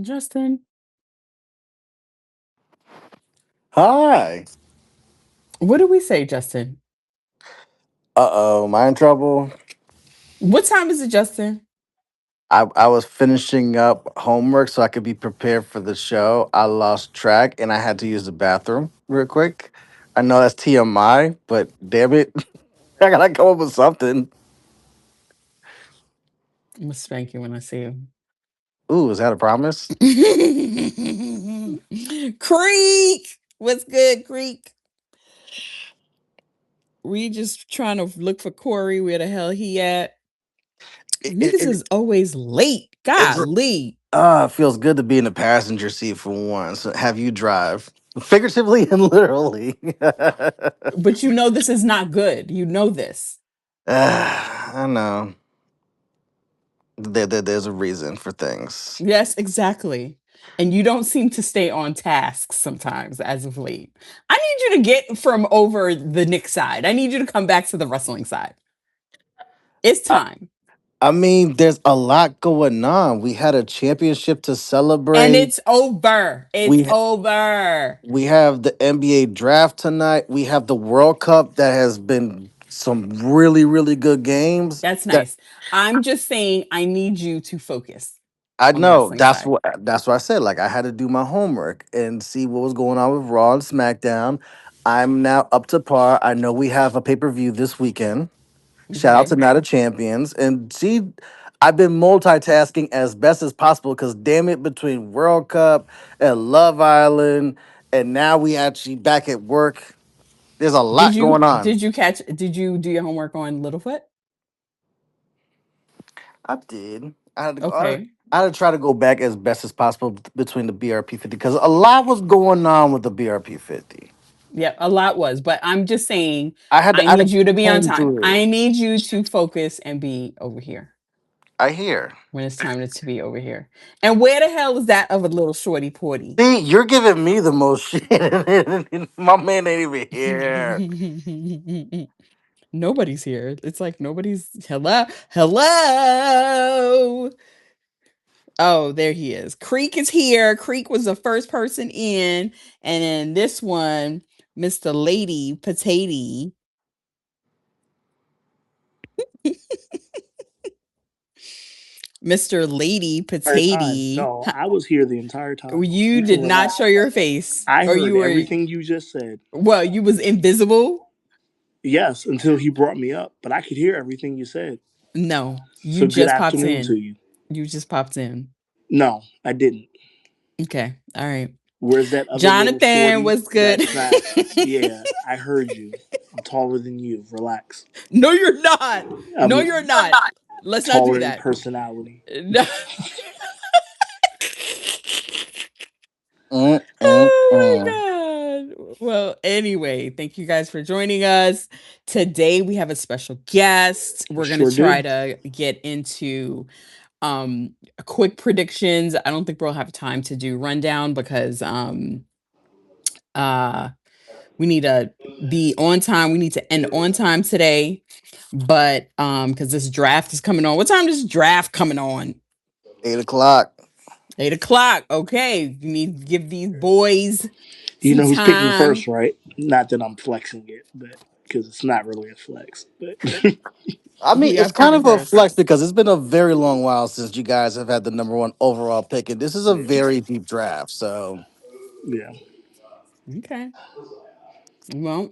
Justin, Hi. what do we say, Justin? Uh-oh, am I in trouble? What time is it, Justin? I was finishing up homework so I could be prepared for the show. I lost track and I had to use the bathroom real quick. I know that's TMI, but damn it, I gotta come up with something. I'm gonna spank you when I see you. Ooh, is that a promise? Creek! What's good, Creek? We just trying to look for Corey. Where the hell he at? It, it, Niggas it, is always late. it's Golly. it feels good to be in the passenger seat for once. Have you drive, figuratively and literally. But you know this is not good. You know this. I know. There's a reason for things. Yes, exactly. And you don't seem to stay on task sometimes as of late. I need you to get from over the Nick side. I need you to come back to the wrestling side. It's time. I mean, there's a lot going on. We had a championship to And celebrate. it's over. It's We over. we have the NBA draft tonight. We have the World Cup that has been some really good games. That's That nice. I'm just saying I need you to focus I on the know. wrestling That's side. what I said. Like I had to do my homework and see what was going on with Raw and SmackDown. I'm now up to par. I know we have a pay-per-view this weekend. Shout out Okay. to Night of Champions. And see, I've been multitasking as best as possible because damn it, between World Cup and Love Island, and now we actually back at work. There's a Did lot you going on. did you catch did you do your homework on Littlefoot? I did. I had to go. Okay. I had to try to go back as best as possible between the BRP 50 because a lot was going on with the BRP 50. Yeah, a lot was, but I'm just saying I I had need to you to be on comb time. through it. I need you to focus and be over here I hear. when it's time to be over here. And where the hell is that of a little shorty porty? See, you're giving me the most shit. My man ain't even here. Nobody's here. It's like nobody's hello. Hello. Oh, there he is. Creek is here. Creek was the first person in. And then this one, Mr. Lady Potato. Mr. Lady Entire time. Potato. No, I was here the entire time. You You can did not relax. show your face. I Or heard you were everything you just said. well, you was invisible? Yes, until he brought me up, but I could hear everything you said. No. You So good just popped afternoon to in. you. You just popped in. No, I didn't. Okay. All right. Where's that other little Jonathan shorty? was good. Yeah, I heard you. I'm taller than you. Relax. No, you're not. No, I'm you're not. Let's not do taller in that. personality. No. Mm, mm, Oh mm. my God. Well, anyway, thank you guys for joining us. Today we have a special guest. We're gonna Sure try do. to get into quick predictions. I don't think we'll have time to do rundown because uh we need to be on time. We need to end on time today. But because this draft is coming on. What time is draft coming on? 8 o'clock. 8 o'clock. Okay. You need to give these boys You some know who's picking time. first, right? Not that I'm flexing it, but because it's not really a flex. But I Who mean, y'all it's kind picking of a first? flex because it's been a very long while since you guys have had the number one overall pick, and this is a yeah, very deep draft. So yeah. Okay. Well,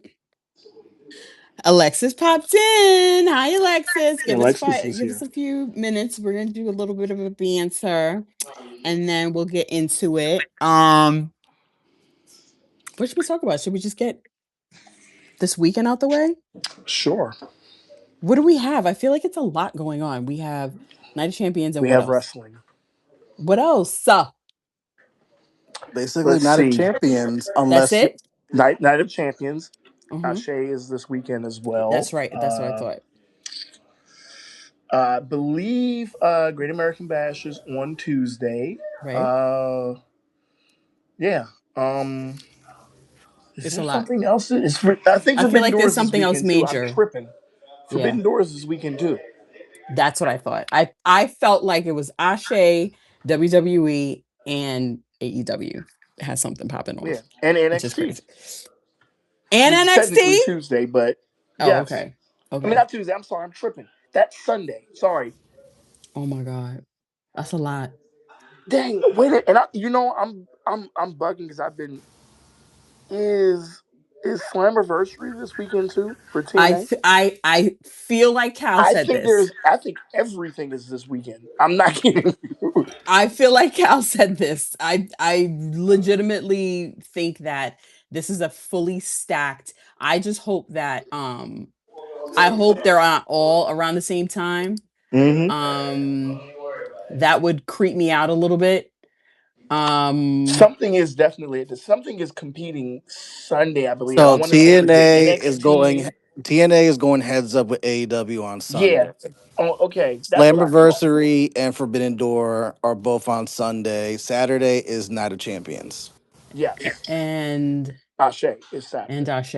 Alexis popped in. Hi, Alexis. Alexis is Give us here. a few minutes. We're gonna do a little bit of a banter, and then we'll get into it. What should we talk about? Should we just get this weekend out the way? Sure. What do we have? I feel like it's a lot going on. We have Night of Champions, and We what have else? wrestling. What else? basically, Let's not a see. champions That's unless you. it. Night of Champions. Hmm. Ashe is this weekend as well. That's right. That's what I thought. I believe Great American Bash is on Tuesday. Right. Uh, yeah. Um, is It's a there lot. something else? I think I feel Forbidden like there's Doors this something else weekend too. I'm major. tripping. Yeah. Forbidden Doors this weekend too. That's what I thought. I felt like it was Ashe, WWE, and AEW has something popping Yeah, off, and which is NXT, crazy. And which is NXT. technically Tuesday, but Oh, yes. okay. I mean, Okay. not Tuesday. I'm sorry, I'm tripping. That's Sunday. Sorry. Oh my god, that's a lot. Dang, wait, and I'm bugging because I've been is Slammiversary this weekend too for TNA? I feel like Cal said this. I think everything is this weekend. I'm not kidding you. I feel like Cal said this. I legitimately think that this is a fully stacked. I just hope that I hope they're all around the same time. Hmm. Um that would creep me out a little bit. Um Something is competing Sunday, I believe. I So want to say is it NXT? TNA is going heads up with AEW on Sunday. Yeah. Oh, okay. That's what I thought. Slammiversary and Forbidden Door are both on Sunday. Saturday is Night of Champions. Yes. and Ashe is Saturday, Ashe.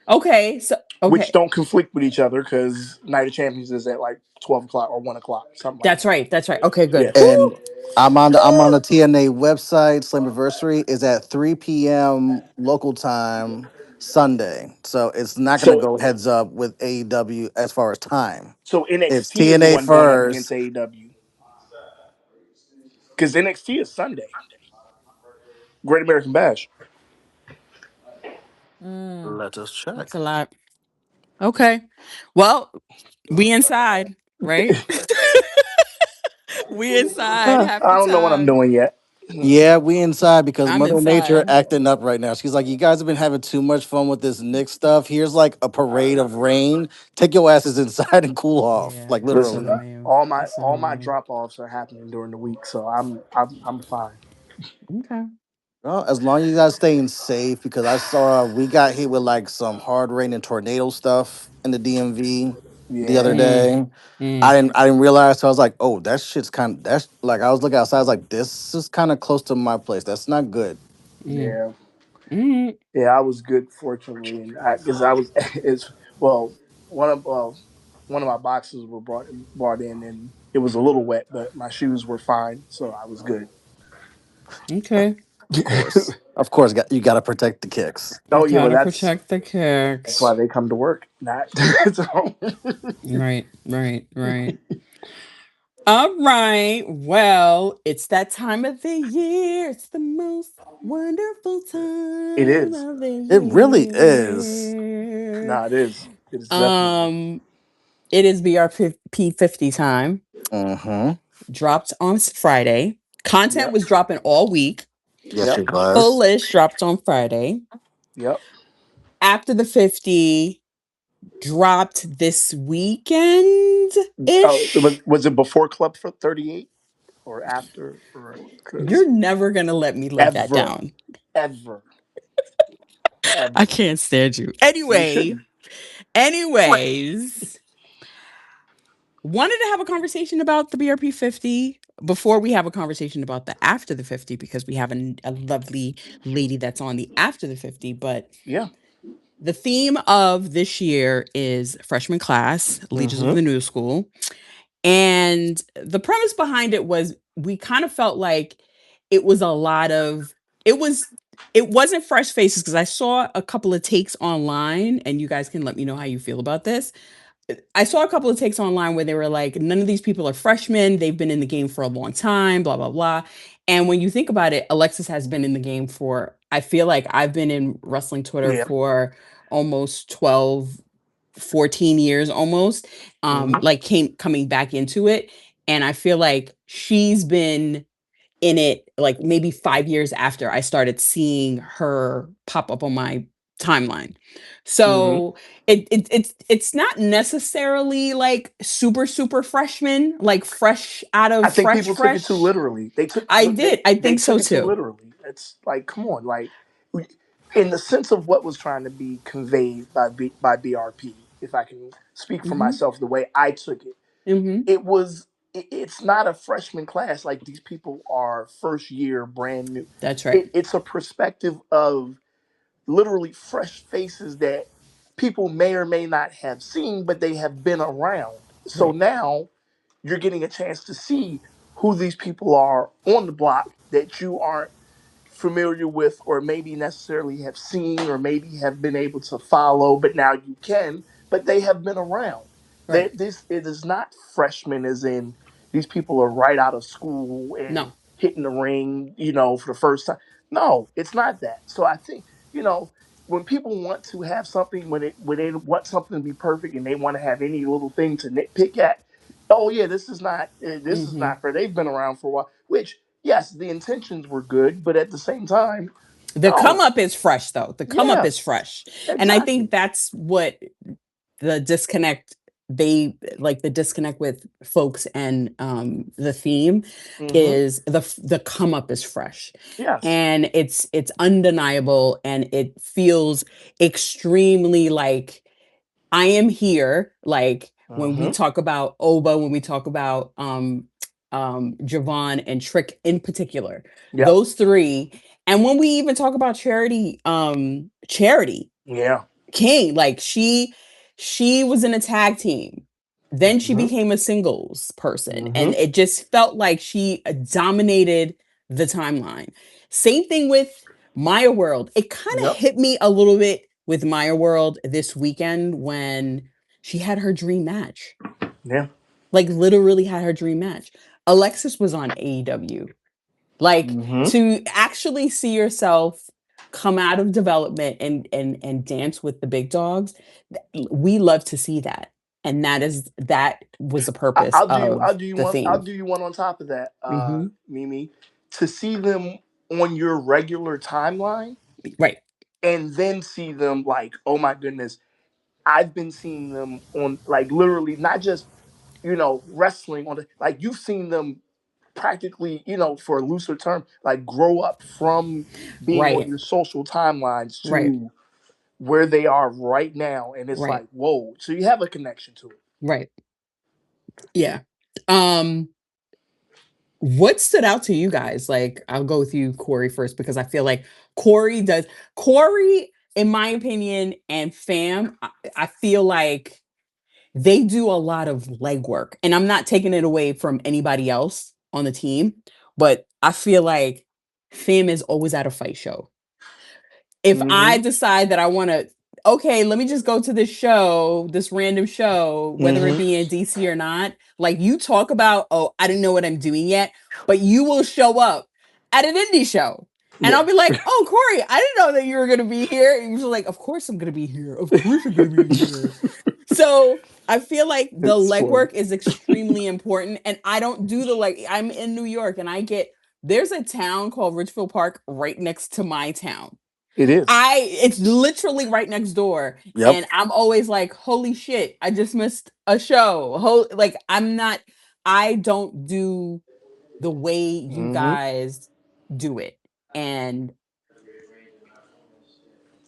Okay, so which okay. don't conflict with each other because Night of Champions is at like 12 o'clock or 1 o'clock, something like That's that. right. That's right. Okay, Yeah. good. And Whew. I'm on the TNA website. Slammiversary is at 3 p.m. local time Sunday. So it's not gonna So go heads up with AEW as far as time. so It's NXT is the TNA one going up against first. AEW because NXT is Sunday. Great American Bash. Mm, Let us that's check. a lot. Okay. Well, we inside, right? We inside half I the don't know what I'm time. doing yet. Yeah, we inside because I'm Mother Nature inside. acting up right now. She's like, "You guys have been having too much fun with this Nick stuff. Here's like a parade of rain. Take your asses inside and cool off, Yeah, like that's literally." annoying. That's All my annoying. drop offs are happening during the week, so I'm fine. Okay. Well, as long as you guys staying safe, because I saw we got hit with like some hard rain and tornado stuff in the DMV the other Yeah, Mm, day. mm, I didn't realize. So I was like, "Oh, that shit's kind of that's like." I was looking outside. I was like, "This is kind of close to my place. That's not good." mm, yeah, mm. yeah. I was good, fortunately, and because I was it's well one of well one of my boxes were brought in, and it was a little wet, but my shoes were fine, so I was good. Okay. Of course, you got to protect the kicks. Oh yeah, well Gotta protect the that's why kicks. they come to work. Not so, Right, right, right. All right. Well, it's that time of the year. It's the most wonderful it time is. of the It really is. year. No, it is. It is definitely. Um, it is BRP 50 time. Mm-hmm. Dropped on Friday. Content Yep. was dropping all week. Yes, Yep. it Full was. list dropped on Friday. Yep. After the 50 dropped this weekend Oh, ish. was it before Club for 38 or after? Or because You're never going to let me live that ever, down. ever, I ever. can't stand you. You Anyway, shouldn't. anyways, wanted to have a conversation about the BRP 50 before we have a conversation about the after the 50 because we have a lovely lady that's on the after the 50. But Yeah. the theme of this year is freshman class, leaders of Mm-hmm. the new school. And the premise behind it was we kind of felt like it was a lot of it was it wasn't fresh faces because I saw a couple of takes online and you guys can let me know how you feel about this. I saw a couple of takes online where they were like, none of these people are freshmen. They've been in the game for a long time, blah, blah, blah. And when you think about it, Alexis has been in the game for, I feel like I've been in wrestling Twitter Yeah. for almost 12, 14 years almost. Mm-hmm. Like coming back into it. And I feel like she's been in it like maybe 5 years after I started seeing her pop up on my timeline. Mm-hmm. So it's not necessarily like super freshman, like fresh out I of think people took it too fresh. literally. I did. I They think so took it too too. literally. It's like, come on, like in the sense of what was trying to be conveyed by BRP. If I can speak for Hmm. myself, the way I took it, Hmm. it was it's not a freshman class. Like these people are first year, brand new. That's right. It's a perspective of literally fresh faces that people may or may not have seen, but they have been around. So Right. now you're getting a chance to see who these people are on the block that you aren't familiar with, or maybe necessarily have seen, or maybe have been able to follow, but now you can, but they have been around. Right. This it is not freshmen, as in these people are right out of school and No. hitting the ring, for the first time. No, it's not that. So I think, when people want to have something, when they want something to be perfect and they want to have any little thing to nitpick at, oh yeah, this is Hmm. not fair. They've been around for a while, which, yes, the intentions were good, but at the same time, The come no. up is fresh though. The come up Yeah, is fresh. And I exactly. think that's what the disconnect they like the disconnect with folks and the theme Hmm. is the come up is fresh, Yes. and it's undeniable, and it feels extremely like I am here. Like when we Hmm. talk about Oba, when we talk about Javon and Trick in particular, Yep. those three, and when we even talk about Charity Yeah. King, like she was in a tag team. Then she Hmm. became a singles person, and Hmm. it just felt like she dominated the timeline. Same thing with Maya World. It kind of Yep. hit me a little bit with Maya World this weekend when she had her dream match. Yeah. Like literally had her dream match. Alexis was on AEW. Like Hmm. to actually see yourself come out of development and dance with the big dogs, we love to see that. And that was the purpose I'll of do you the one. I'll theme. do you one on top of that, Hmm. Mimi. To see them on your regular timeline, Right. and then see them like, oh my goodness, I've been seeing them on, like, literally not just wrestling on the, like, you've seen them practically, for a looser term, like, grow up from being on Right. your social timelines Right. to where they are right now, and it's Right. like, whoa. So you have a connection to it. Right. Yeah. Um, what stood out to you guys? Like, I'll go with you, Corey, first, because I feel like Corey does Corey, in my opinion, and Fam, I feel like they do a lot of legwork. And I'm not taking it away from anybody else on the team, but I feel like Fam is always at a fight show. If I Mm-hmm. decide that I want to, okay, let me just go to this show, this random show, whether it Mm-hmm. be in DC or not, like you talk about, oh, I didn't know what I'm doing yet, but you will show up at an indie show. And I'll Yeah. be like, oh, Corey, I didn't know that you were going to be here. And you're like, of course I'm going to be here. Of course I'm going to be here. So I feel like the It's funny. legwork is extremely important. And I don't do the like, I'm in New York and there's a town called Richfield Park right next to my town. It is. It's literally right next door. Yep. And I'm always like, holy shit, I just missed a show. Like, I don't do the way you Mm-hmm. guys do it. And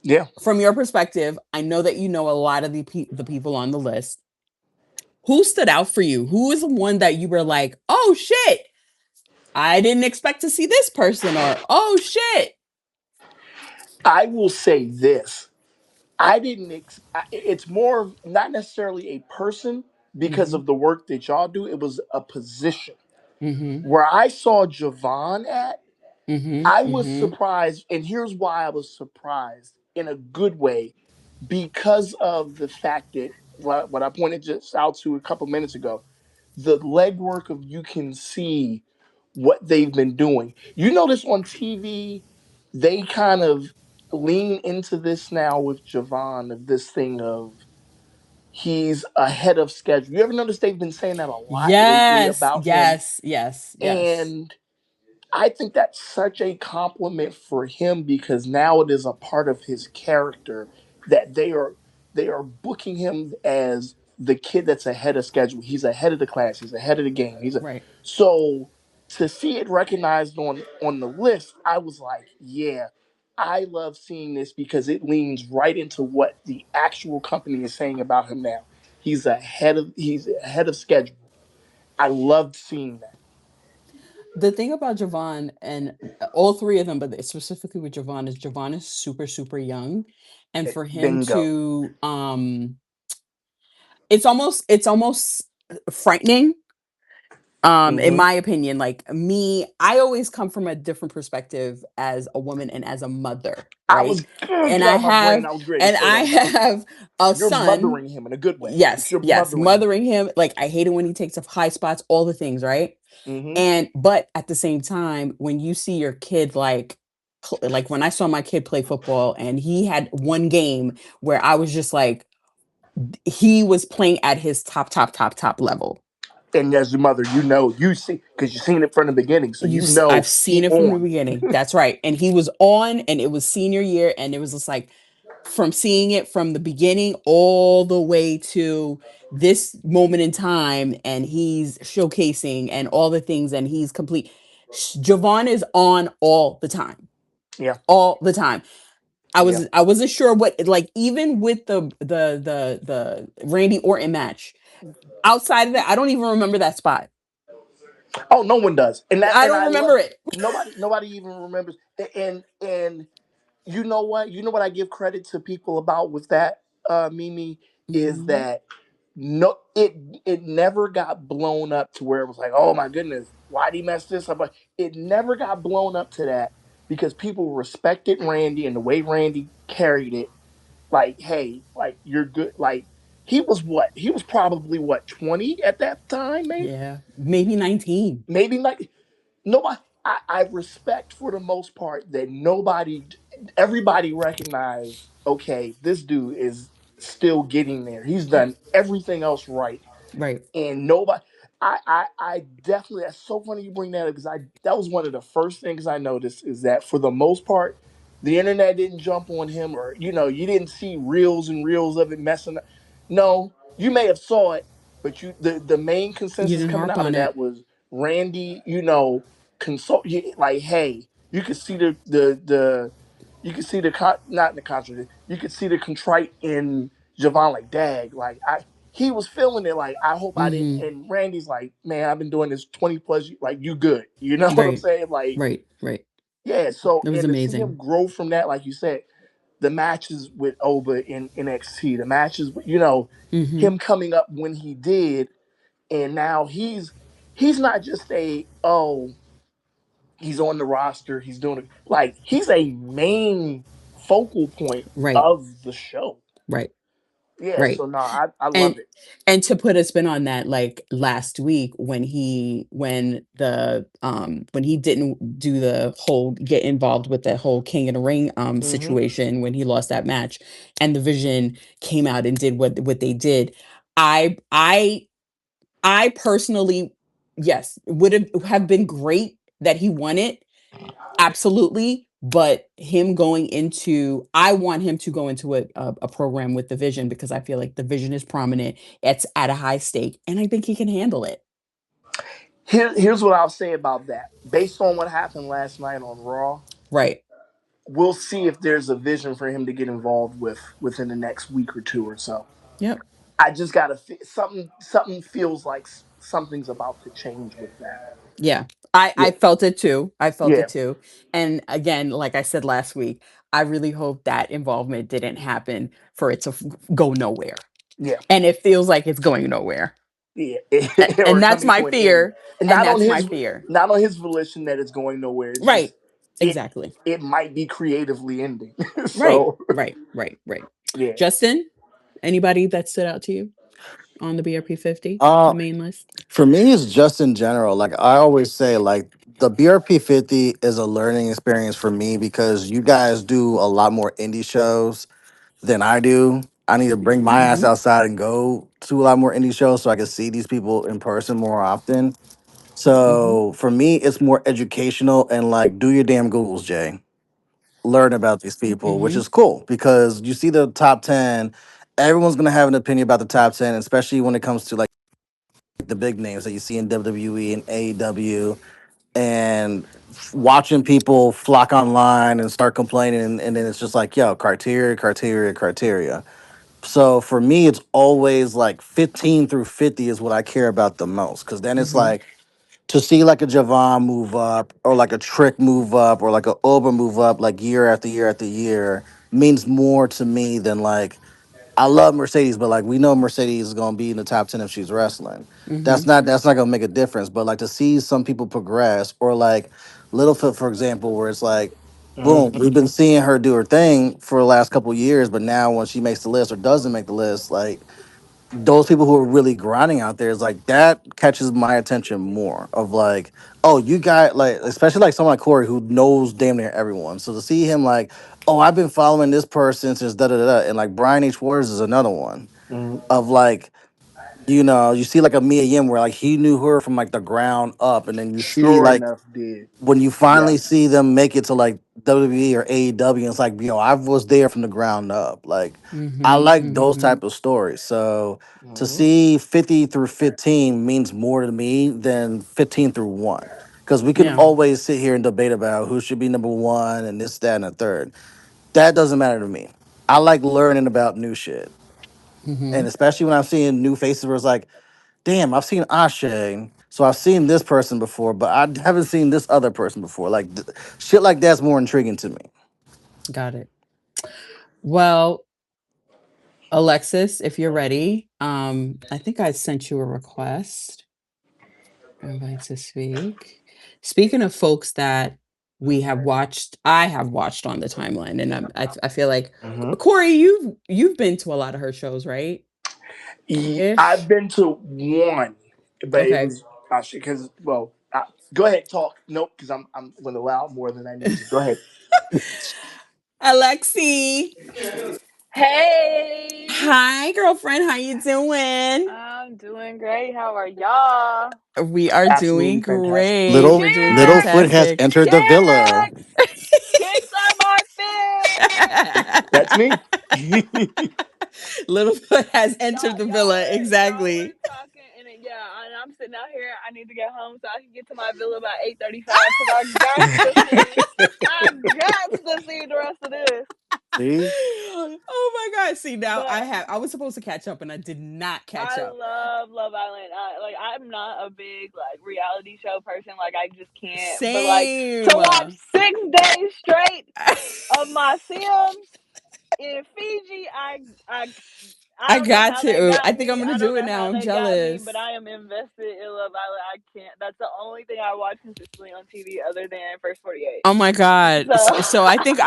Yeah. from your perspective, I know that you know a lot of the people on the list. Who stood out for you? Who is the one that you were like, oh shit, I didn't expect to see this person, or oh shit. I will say this. I didn't. It's more of not necessarily a person because Mm-hmm. of the work that y'all do. It was a position Mm-hmm. where I saw Javon at. Mm-hmm. I was Mm-hmm. surprised, and here's why I was surprised in a good way, because of the fact that what I pointed just out to a couple minutes ago, the legwork of, you can see what they've been doing. You notice on TV, they kind of lean into this now with Javon, of this thing of he's ahead of schedule. You ever notice they've been saying that a lot lately Yes, about him? yes, yes, yes. And I think that's such a compliment for him, because now it is a part of his character that they are booking him as the kid that's ahead of schedule. He's ahead of the class. He's ahead of the game. Right. So to see it recognized on the list, I was like, yeah, I love seeing this, because it leans right into what the actual company is saying about him now. He's ahead of schedule. I loved seeing that. The thing about Javon and all three of them, but specifically with Javon is super, super young. And for him Bingo. to it's almost frightening In Hmm. my opinion, like me, I always come from a different perspective as a woman and as a mother, I right? was gonna And get I out my brain. have I was ready to and say I that, but have a you're son. mothering him in a good way. But Yes, you're yes, mothering him. mothering him. Like I hate it when he takes up high spots, all the things, right? Hmm. And but at the same time, when you see your kid like when I saw my kid play football and he had one game where I was just like he was playing at his top level. And as your mother, you know, you see, because you've seen it from the beginning, so you I've know seen he it from the on. beginning. That's right. And he was on and it was senior year and it was just like from seeing it from the beginning all the way to this moment in time and he's showcasing and all the things and he's complete. Javon is on all the time. Yeah, All the time. yeah. I wasn't sure what like even with the Randy Orton match. Outside of that, I don't even remember that spot. Oh, no one does, I and don't I love remember it. nobody even remembers. And you know what? You know what I give credit to people about with that, Mimi, is Mhm. that no, it never got blown up to where it was like, oh my goodness, why'd he mess this up? But it never got blown up to that because people respected Randy and the way Randy carried it. Like, hey, like you're good. Like he was what? He was probably what 20 at that time, maybe, Yeah, maybe 19. maybe like nobody. I respect for the most part that nobody, everybody recognized. Okay, this dude is still getting there. He's done everything else right, Right. and nobody. I definitely. That's so funny you bring that up because I that was one of the first things I noticed is that for the most part, the internet didn't jump on him, or you didn't see reels and reels of it messing up. No, you may have saw it, but the main You consensus didn't coming harp out of on that it. was Randy. Consult like, hey, you could see the you could see not the contradict. You could see the contrite in Javon, like, dag, like he was feeling it like I hope I didn't. Mhm. And Randy's like, man, I've been doing this 20 plus like you good. You know what I'm Right. saying? Like, Right. Right. yeah, so It was and to see him amazing. grow from that, like you said, the matches with Oba in NXT, the matches with, Mhm. him coming up when he did, and now he's not just a, oh, he's on the roster, he's doing it, like he's a main focal point Right. of the show. Right. Yeah, Right. so no, I And love it. and to put a spin on that, like last week when he didn't do the whole get involved with the whole King of the Ring Hmm. situation when he lost that match and the Vision came out and did what they did. I I I personally, yes, would have been great that he won it. Absolutely. But him going into, I want him to go into a program with the Vision because I feel like the Vision is prominent. It's at a high stake, and I think he can handle it. Here's what I'll say about that. Based on what happened last night on Raw, Right. we'll see if there's a vision for him to get involved with within the next week or two or so. Yep. I just gotta something feels like something's about to change with that. Yeah. I Yeah, felt it too. I felt yeah, it too. And again, like I said last week, I really hope that involvement didn't happen for it to go nowhere. yeah, And it feels like it's going nowhere. yeah, or And that's coming my to an end, fear. and And that's my fear. not on his volition that it's going nowhere. It's Right. just it Exactly. it might be creatively ending. Right. So Right. Right. Right. yeah, Justin, anybody that stood out to you on the BRP 50, Uh, the main list? for me, it's just in general. Like I always say, like the BRP 50 is a learning experience for me because you guys do a lot more indie shows than I do. I need to bring my ass Mhm. outside and go to a lot more indie shows so I can see these people in person more often. Mhm. So for me, it's more educational and like do your damn Googles, Jay. Learn about these people, which Mhm. is cool because you see the top 10. Everyone's gonna have an opinion about the top 10, especially when it comes to like the big names that you see in WWE and AEW, and watching people flock online and start complaining, and then it's just like, yo, criteria, criteria, criteria. So for me, it's always like 15 through 50 is what I care about the most. Cause then it's Mhm. like to see like a Javon move up or like a Trick move up or like a Oba move up like year after year after year means more to me than like I love Mercedes, but like we know Mercedes is gonna be in the top 10 if she's wrestling. Mm-hmm. That's not gonna make a difference. But like to see some people progress, or like Littlefoot, for example, where it's like, boom, we've been seeing her do her thing for the last couple years, but now when she makes the list or doesn't make the list, like those people who are really grinding out there is like that catches my attention more. Of like, oh, you got like, especially like someone like Corey who knows damn near everyone. So to see him like, oh, I've been following this person since da da da, da. And like Brian H. Waters is another one Mhm. of like, you know, you see like a Mia Yim where like he knew her from like the ground up, and then you see Sure like enough, did. when you Yeah. finally see them make it to like WWE or AEW, it's like, yo, I was there from the ground up. Like, I Mm-hmm. like those Mm-hmm. type of stories. So to Mhm. see 50 through 15 means more to me than 15 through one. Because we can Yeah. always sit here and debate about who should be number one and this, that, and the third. That doesn't matter to me. I like learning about new shit. Mm-hmm. And especially when I'm seeing new faces where it's like, damn, I've seen Ashe, so I've seen this person before, but I haven't seen this other person before. Like shit like that's more intriguing to me. Got it. Well, Alexis, if you're ready, I think I sent you a request. Invite to speak. Speaking of folks that I have watched on the timeline, and I feel like Mhm. Corey, you've been to a lot of her shows, right? I've Ish. been to one, but it Okay. was because go ahead talk. Nope, because I'm going to allow more than I need to. Go ahead. Alexi. Hey, Hi, girlfriend. How you doing? I'm doing great. How are y'all? We are doing Absolutely fantastic. great. We're doing Littlefoot has fantastic. Kicks! entered the villa. Kicks! Kicks are my thing! That's me. Littlefoot has entered the villa. Y'all were Exactly. talking, and and I'm sitting out here. I need to get home so I can get to my villa by 8:35 because I got to see, I got to see the rest of this. See? Oh my god. See, now But I was supposed to catch up and I did not catch I up. love Love Island. I'm not a big like reality show person. Like I just can't. But like to watch Same. 6 days straight of my Sims in Fiji, I I don't know got how they to. I got think I'm me. gonna I don't do it know now. how I'm they got me, but jealous. I am invested in Love Island. I can't. That's the only thing I watch consistently on TV other than First 48. Oh my god. So So I think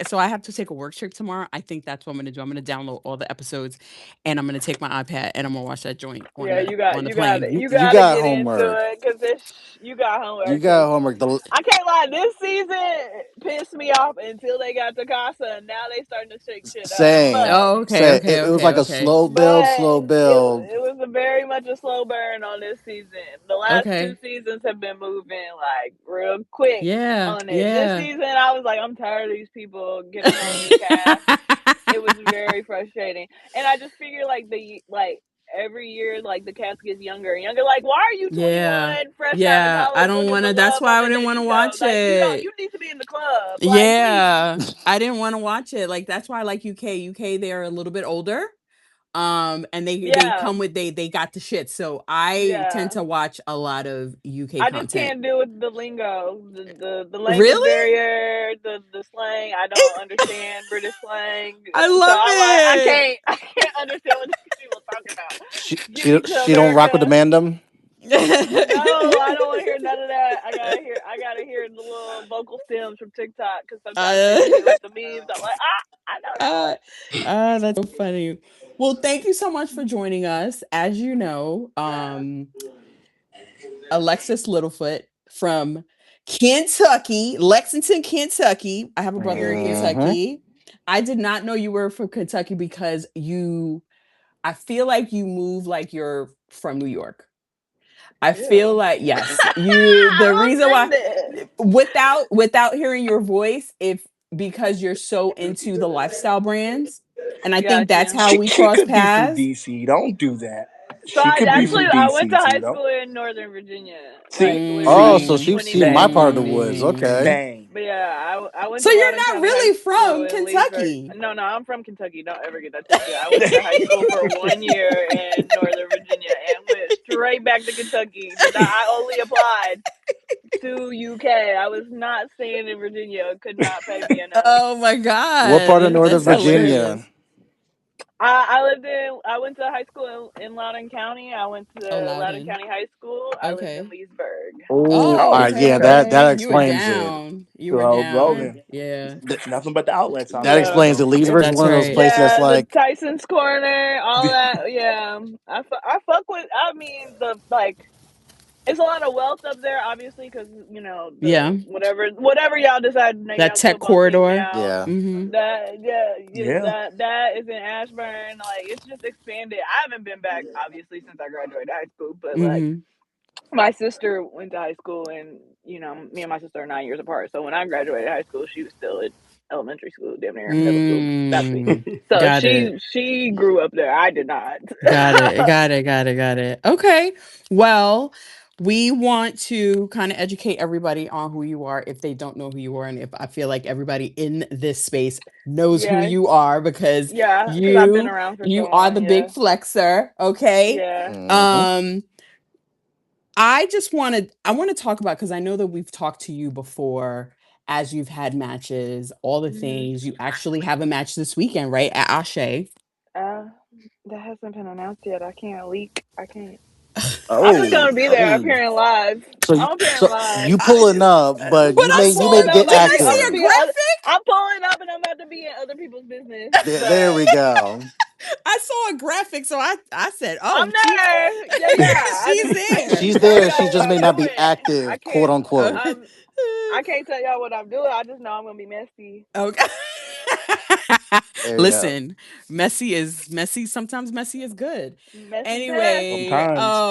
so I have to take a work trip tomorrow. I think that's what I'm gonna do. I'm gonna download all the episodes and I'm gonna take my iPad and I'm gonna watch that joint yeah, on the you got plane. it. You You got to got get into homework. it because this you got You homework. got Because homework. I can't lie, this season pissed me off until they got to Casa, and now they starting to shake shit up. Same. Oh, okay, Say okay, it was okay, like a okay. slow build, But slow build. it was a very much a slow burn on this season. The last two Okay. seasons have been moving like real quick Yeah, on it. This yeah. season, I was like, I'm tired of these people getting a whole new cast. It was very frustrating, and I just figure like every year like the cast gets younger and younger. Like, why are you Yeah. 21, fresh out of Yeah. I college, don't looking for wanna that's love why on I the didn't want dating to show? watch Like, it. you need to be in the club. Like, please. Yeah. I didn't want to watch it. Like that's why I like UK. UK, they're a little bit older. And they Yeah, come with they got the shit. So I tend yeah. to watch a lot of UK I just content. can't deal with the lingo, the language Really? barrier, the slang. I don't understand British slang, I so love I'm like, it. I can't understand what these people talking about. She Get me to she don't rock with the America. mandem. No, I don't want to hear none of that. I gotta hear the little vocal stems from TikTok because sometimes they uh, hit me with the memes. I'm like, I don't know uh, it. that's so funny. Well, thank you so much for joining us. As you know, Alexis Littlefoot from Kentucky, Lexington, Kentucky. I have a brother in Mm-hmm. Kentucky. I did not know you were from Kentucky because I feel like you move like you're from New York. I feel Ew. like yes, you the I'm reason why offended. without hearing your voice, if because you're so into the lifestyle brands, and I think that's Gotcha. how we She cross could be from paths. DC. Don't do that. So She could be from I went to DC too, high though. school in Northern Virginia, See, like Oh, see, so literally Mm, 20 she's minutes my from part of home. the woods. mm. Okay. bang. But yeah, I went So to you're Loudoun not County High really School from in Leesburg. Kentucky. No, I'm from Kentucky. Don't ever get that twisted. I went to high school for 1 year in Northern Virginia and went straight back to Kentucky. I only applied to UK. I was not staying in Virginia. Could not pay me enough. Oh my What part of god, Northern that's So Virginia? hilarious. I went to high school in Loudoun County. I went Oh, to Loudoun Loudon. County High School. I lived in Okay. Leesburg. Oh, all Oh, Oh, right, okay, yeah, okay. that okay. You were explains it. down. You were Well down. then, Yeah. nothing but the outlets out That there. Yeah. explains it. So Leesburg's That's one of those right. places that's Yeah, the like, Tyson's Corner, all that. Yeah, I fuck with. I mean, the like, it's a lot of wealth up there, obviously, because Yeah. the whatever y'all decide to name That y'all's tech football team corridor. now. yeah. Mm-hmm. That yeah, yeah. that is in Ashburn. Like, it's just expanded. I haven't been back obviously since I graduated high school, but like, Mm-hmm. my sister went to high school, and me and my sister are 9 years apart. So when I graduated high school, she was still in elementary school, damn near middle school, basically. Mm. So Got it. she grew up there. I did not. Got it. Got it. Got it. Got it. Okay. Well, we want to kind of educate everybody on who you are if they don't know who you are. And if I feel like everybody in this space knows who Yeah, you are because yeah, because I've been around for so you are the long. big Yeah, flexer. Okay. yeah. Hmm. Um, I want to talk about because I know that we've talked to you before as you've had matches, all the Hmm. things. You actually have a match this weekend, right? At Ashe. Uh, that hasn't been announced yet. I can't leak. I can't. I'm just Oh, gonna be there oh. appearing live. So I'm appearing so live. you pulling up, but But I you saw, may Pulling up. get can Look, I I'm see gonna a active. be. graphic? I'm pulling up, and I'm about to be in other people's business. There we But go. I saw a graphic, so I said, I'm "Oh, there. Yeah, yeah. she's I there." can't She's tell there. She y'all what just may I'm not be doing. I active, quote can't. unquote. I can't tell y'all what I'm doing. I just know I'm gonna be messy. Okay. There you go. Listen, messy. Sometimes messy is good. Messy best. Anyway, Sometimes.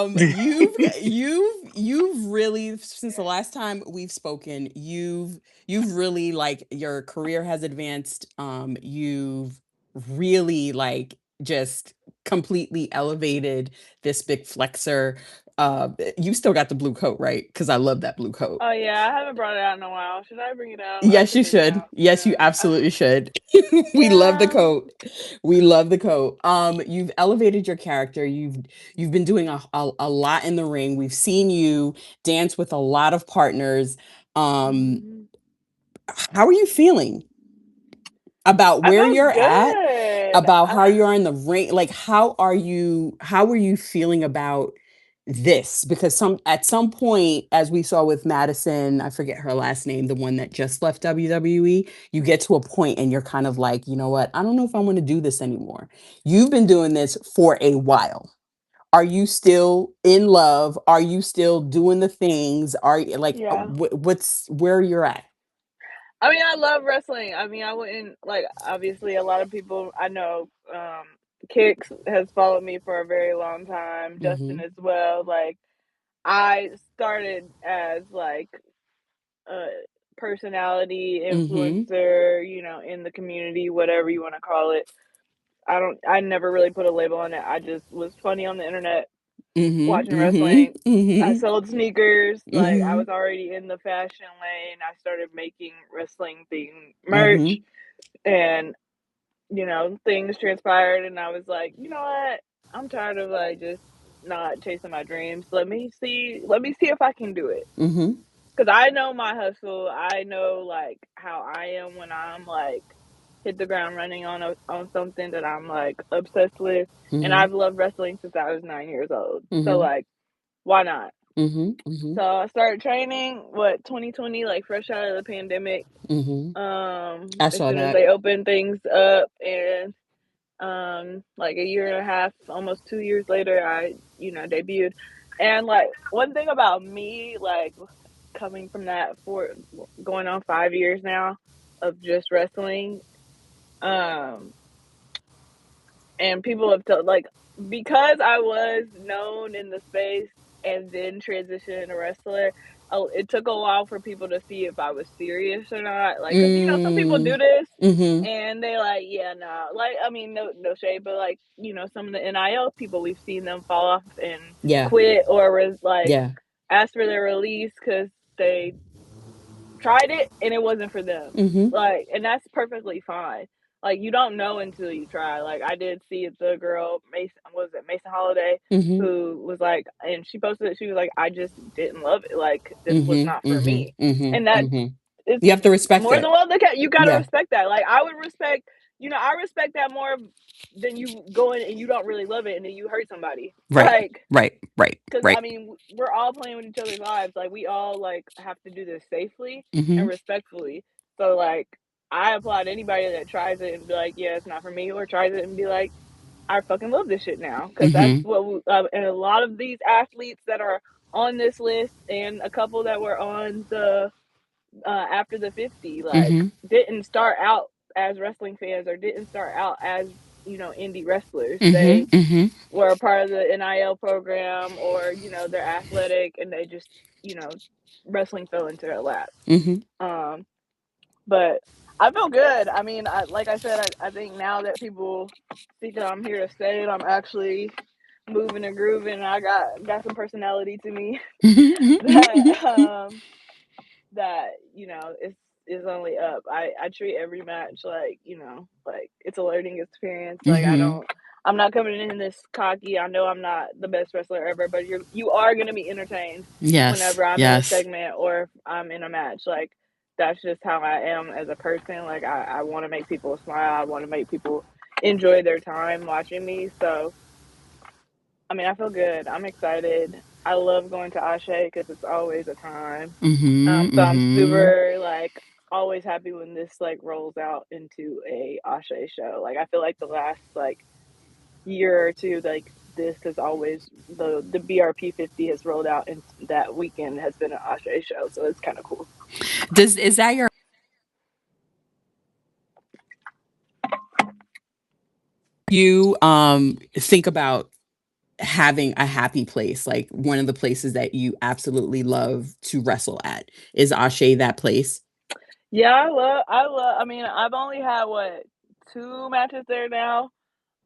you've really since the last time we've spoken, you've really like your career has advanced. You've really like just completely elevated this big flexor. You still got the blue coat, right? Because I love that blue coat. Oh yeah, I haven't brought it out in a while. Should I bring it out? I Yes, should you bring it should. out. Yes, you Yeah. absolutely should. We love the Yeah. coat. We love the coat. You've elevated your character. You've been doing a lot in the ring. We've seen you dance with a lot of partners. Um, Hmm. how are you feeling about I where feel you're at? good. About how you're in the ring? Like, how are you feeling about this? Because at some point, as we saw with Madison, I forget her last name, the one that just left WWE, you get to a point and you're kind of like, you know what? I don't know if I want to do this anymore. You've been doing this for a while. Are you still in love? Are you still doing the things? Are you like Yeah. what's where you're at? I mean, I love wrestling. I mean, I wouldn't like. Obviously, a lot of people I know. Kix has followed me for a very long time. Justin Mm-hmm. as well. Like, I started as like a personality Mm-hmm. influencer, in the community, whatever you want to call it. I never really put a label on it. I just was funny on the internet Mm-hmm. watching Mm-hmm. wrestling. I Mm-hmm. sold sneakers. Like, I Mm-hmm. was already in the fashion lane. I started making wrestling thing Mm-hmm. merch, and things transpired, and I was like, you know what? I'm tired of like just not chasing my dreams. Let me see if I can do it. Mm-hmm. Cause I know my hustle. I know like how I am when I'm like hit the ground running on something that I'm like obsessed with. And Mm-hmm. I've loved wrestling since I was 9 years old. So Mm-hmm. like, why not? Mm-hmm. Mm-hmm. So I started training 2020, like fresh out of the pandemic. Mm-hmm. I As saw soon as that. they opened things up, and like a year and a half, almost 2 years later, I debuted. And like, one thing about me, like, coming from that for going on 5 years now of just wrestling, um and people have told, like, because I was known in the space and then transitioned to wrestler. It took a while for people to see if I was serious or not. Like, cause some people Mm, do this mm-hmm. and they like, yeah, no, like, I mean, no shade, but like, some of the NIL people, we've seen them fall off and Yeah. quit, or was like Yeah. asked for their release because they tried it and it wasn't for them. Mm-hmm. Like, and that's perfectly fine. Like, you don't know until you try. Like, I did see the girl Mason, was it Mason Holiday, Mm-hmm. who was like, and she posted it. She was like, I just didn't love it. Like, this was not Mm-hmm. for Mm-hmm. me. Mm-hmm. And that Mm-hmm. it's You have to respect more than it. well. You got to Yeah. respect that. Like, I would respect I respect that more than you going and you don't really love it and then you hurt somebody. Right. Like, Right. Right. because Right. I mean, we're all playing with each other's lives. Like, we all like have to do this safely and Mhm. respectfully. So like, I applaud anybody that tries it and be like, yeah, it's not for me, or tries it and be like, I fucking love this shit now, because that's Mhm. what and a lot of these athletes that are on this list and a couple that were on the after the 50, like, Mhm. didn't start out as wrestling fans or didn't start out as indie wrestlers. Mhm. They Mhm. were a part of the NIL program, or they're athletic and they just wrestling fell into their lap. Mhm. Um, but I feel good. I mean, like I said, I think now that people see that I'm here to stay and I'm actually moving and grooving, I got some personality to me that that is only up. I treat every match like like it's a learning experience. Like, Mhm. I'm not coming in this cocky. I know I'm not the best wrestler ever, but you are going to be entertained Yes. whenever I'm in a Yes. segment or if I'm in a match. Like, that's just how I am as a person. Like, I want to make people smile. I want to make people enjoy their time watching me. So I mean, I feel good. I'm excited. I love going to Ashe because it's always a time. Mhm. So I'm Mhm. super like always happy when this like rolls out into a Ashe show. Like, I feel like the last like year or two, like, this has always the BRP 50 has rolled out, and that weekend has been an Ashe show. So it's kind of cool. Is that your you think about having a happy place, like one of the places that you absolutely love to wrestle at? Is Ashe that place? Yeah, I mean, I've only had what, 2 matches there now.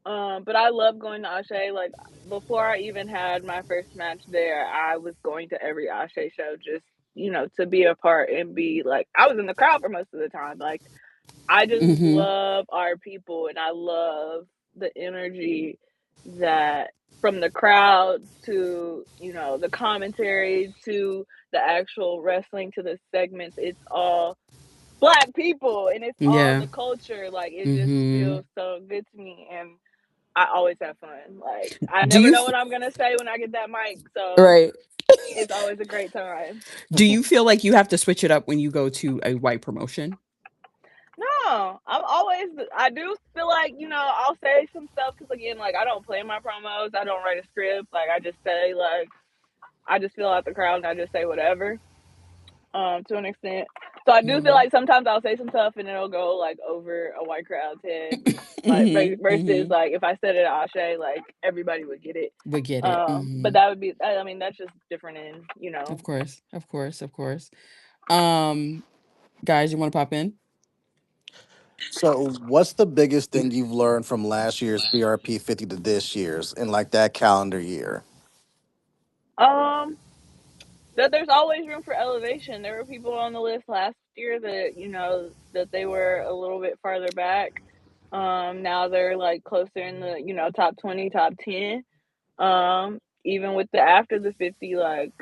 But I love going to Ashe. Like, before I even had my first match there, I was going to every Ashe show just, to be a part and be like, I was in the crowd for most of the time. Like, I just Mhm. love our people and I love the energy that from the crowd to, the commentary to the actual wrestling to the segments, it's all Black people and it's all Yeah. the culture. Like, it just Mhm. feels so good to me. And I always have fun. Like, I Do never you know what I'm gonna say when I get that mic, so right. it's always a great time. Do you feel like you have to switch it up when you go to a white promotion? No, I do feel like, I'll say some stuff because, again, like, I don't plan my promos. I don't write a script. Like, I just say, like, I just feel out the crowd and I just say whatever, to an extent. So I do feel Mhm. like sometimes I'll say some stuff and it'll go like over a white crowd's head. Like, Mhm. versus Mhm. like if I said it at Ashe, like, everybody would get it. We get it. But Mhm. that would be, I mean, that's just different in, Of course. Of course. Of course. Um guys, you want to pop in? So, what's the biggest thing you've learned from last year's BRP 50 to this year's in like that calendar year? Um, that there's always room for elevation. There were people on the list last year that, that they were a little bit farther back. Now they're like closer in the, top 20, top 10. Even with the after the 50, like,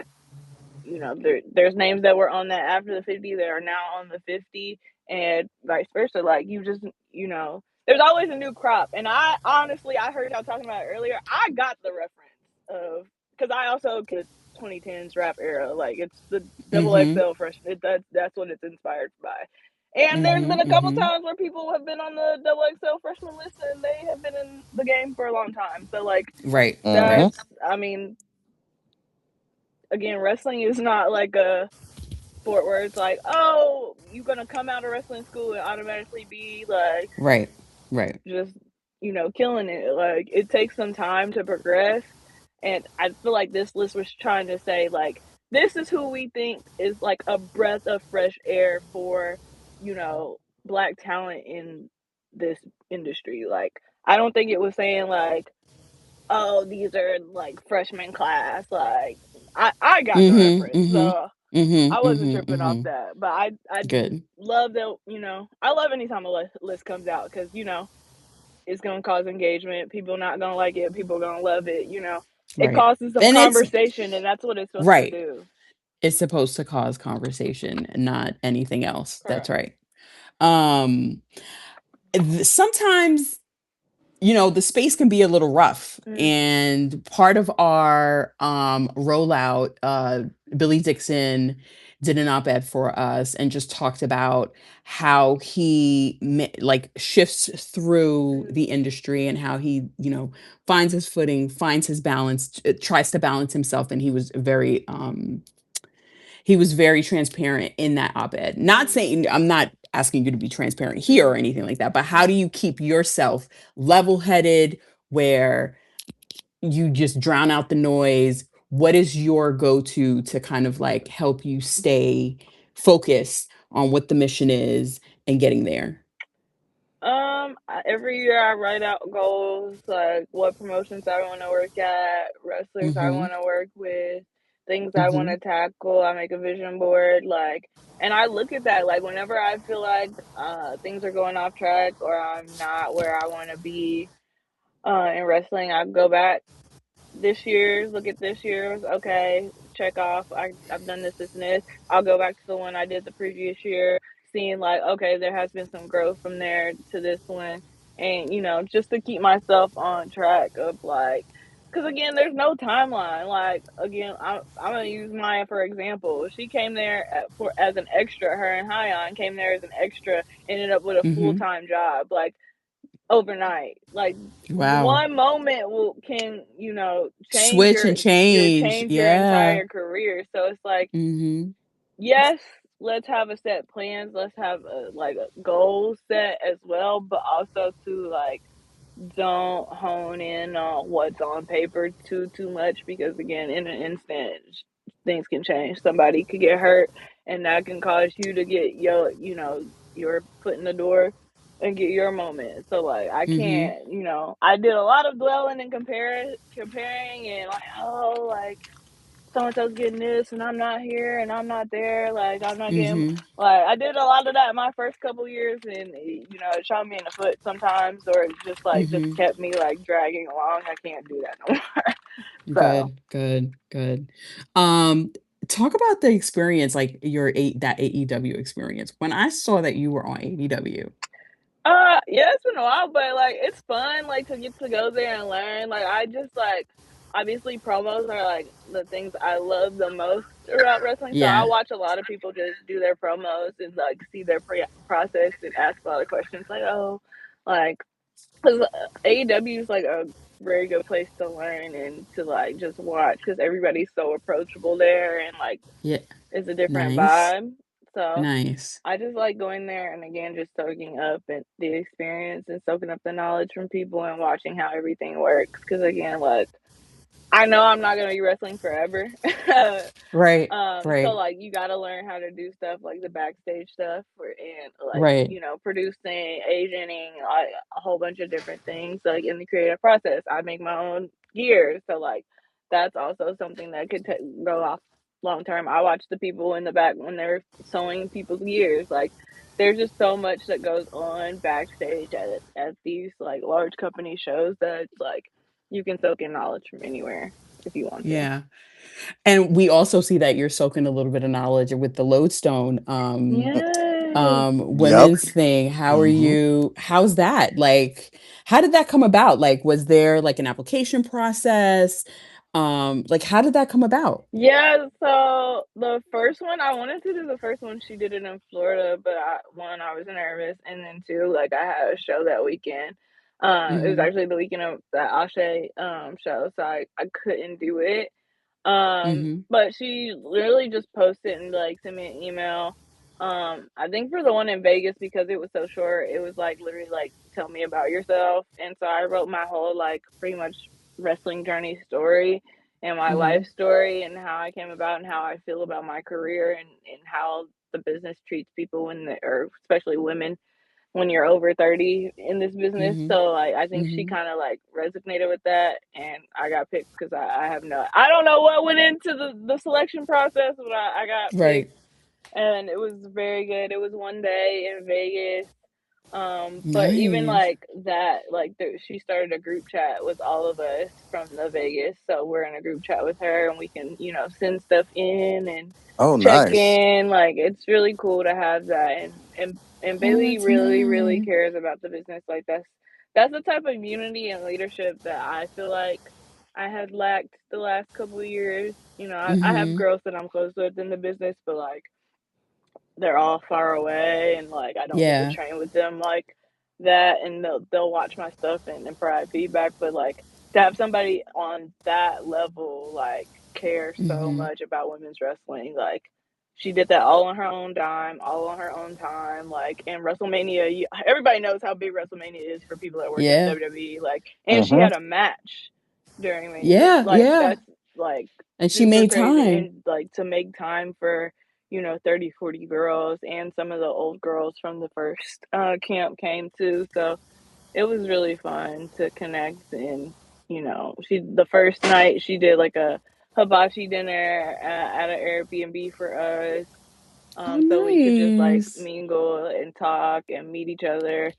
there's names that were on that after the 50 that are now on the 50, and vice versa. Like, you just, there's always a new crop. And I honestly, I heard y'all talking about it earlier. I got the reference of, because I also the 2010s rap era. Like, it's the double Mhm. XL freshman. That's what it's inspired by. And there's Mhm. been a couple Mhm. times where people have been on the double XL freshman list and they have been in the game for a long time. So, like, Right. Mm-hmm. Right. that's, I mean, again, wrestling is not like a sport where it's like, oh, you're gonna come out of wrestling school and automatically be like Right. Right. just killing it. Like, it takes some time to progress, and I feel like this list was trying to say, like, this is who we think is like a breath of fresh air for Black talent in this industry. Like, I don't think it was saying like, oh, these are like freshman class. Like, I got the Mhm. reference, Mhm. so Mhm. I wasn't Mhm. tripping off Mhm. that. But I Good. love that, I love anytime a list comes out because, it's going to cause engagement. People not going to like it. People going to love it. It Right. causes some And it's conversation, and that's what it's supposed to right. do. It's supposed to cause conversation and not anything else. That's Correct. right. Um sometimes, the space can be a little rough. Mm. And part of our rollout, Billy Dixon did an op-ed for us and just talked about how he like shifts through Mm. the industry and how he, finds his footing, finds his balance, tries to balance himself. And he was very transparent in that op-ed. Not Mm. saying, I'm not asking you to be transparent here or anything like that, but how do you keep yourself level-headed where you just drown out the noise? What is your go-to to kind of like help you stay focused on what the mission is and getting there? Every year I write out goals, like what promotions I want to work at, wrestlers I Mm-hmm. want to work with, things I want Mm-hmm. to tackle. I make a vision board, and I look at that, like, whenever I feel like things are going off track or I'm not where I want to be in wrestling, I go back this year's, look at this year's, okay, check off. I've done this, this, and this. I'll go back to the one I did the previous year, seeing like, okay, there has been some growth from there to this one. And, just to keep myself on track of like, because again, there's no timeline. Like, again, I'm going to use Maya for example. She came there as an extra, her and Hyon came there as an extra, ended up with a full Mm-hmm. time job. Like, overnight. Like, Wow. one moment can change Switch and change. change your Yeah. entire career. So it's like, Mm-hmm. yes, let's have a set plans. Let's have a goal set as well, but also to like don't hone in on what's on paper too much, because again, in an instant, things can change. Somebody could get hurt, and that can cause you to get your foot in the door and get your moment. So like, I Mm-hmm. can't, I did a lot of dwelling and comparing and like, oh, like so and so's getting this and I'm not here and I'm not there. Like, I'm not getting, Mm-hmm. like, I did a lot of that my first couple years, and it shot me in the foot sometimes, or it just Mm-hmm. kept me like dragging along. I can't do that no more. So Good, good, good. Um, Talk about the experience, like that AEW experience. When I saw that you were on AEW. yeah, it's been a while, but like it's fun, like to get to go there and learn. Like, I just like, obviously promos are like the things I love the most about wrestling. So I Yeah, watch a lot of people just do their promos and like see their process and ask a lot of questions like, oh, like, because AEW is like a very good place to learn and to like just watch, because everybody's so approachable there, and like yeah, it's a different nice, vibe. So nice. I just like going there and again just soaking up the experience and soaking up the knowledge from people and watching how everything works. Because again, like, I know I'm not gonna be wrestling forever. Right, So right, like, you gotta learn how to do stuff like the backstage stuff and like, right. producing, agenting, like a whole bunch of different things. Like, in the creative process, I make my own gear, so like that's also something that could go off long term. I watch the people in the back when they're sewing people's gears. Like, there's just so much that goes on backstage at these like large company shows that it's like you can soak in knowledge from anywhere if you want to. Yeah. And we also see that you're soaking a little bit of knowledge with the lodestone Yes. Yep. women's thing. Hmm. How's that? Like, how did that come about? Like, was there like an application process? Like, how did that come about? Yeah, so the first one, I wanted to do the first one. She did it in Florida, but I was nervous, and then two, like, I had a show that weekend. It was Mm-hmm. actually the weekend of the Ashe show, so I couldn't do it. Mm-hmm. But she literally just posted and like sent me an email. I think for the one in Vegas, because it was so short, it was like literally like, tell me about yourself. And so I wrote my whole like pretty much wrestling journey story and my Mm-hmm. life story and how I came about and how I feel about my career and how the business treats people or especially women when you're over 30 in this business. Mm-hmm. So like, I think she Mm-hmm. kind of like resonated with that, and I got picked because I don't know what went into the selection process, but I got picked, Right. and it was very good. It was one day in Vegas. But even Nice. like that, like she started a group chat with all of us from the Vegas, so we're in a group chat with her, and we can, send stuff in and Oh, check nice. in. Like it's really cool to have that, and Oh, Bailey that's really, really nice. cares about the business. Like that's the type of unity and leadership that I feel like I had lacked the last couple of years. I have Mm-hmm. girls that I'm close with in the business, but like they're all far away, and like I don't get to Yeah. train with them like that, and they'll watch my stuff and provide feedback, but like to have somebody on that level like care so Mm-hmm. much about women's wrestling, like she did that all on her own dime, all on her own time. Like in WrestleMania, everybody knows how big WrestleMania is for people that work in Yeah. WWE. Like, and she Mm-hmm. had a match during Mania. Yeah. Like Yeah. that's like And she super made crazy, time. and like to make time for 30, 40 girls, and some of the old girls from the first camp came too. So it was really fun to connect. And, the first night she did like a hibachi dinner at an Airbnb for us. Oh, So we could just like nice. mingle and talk and meet each other.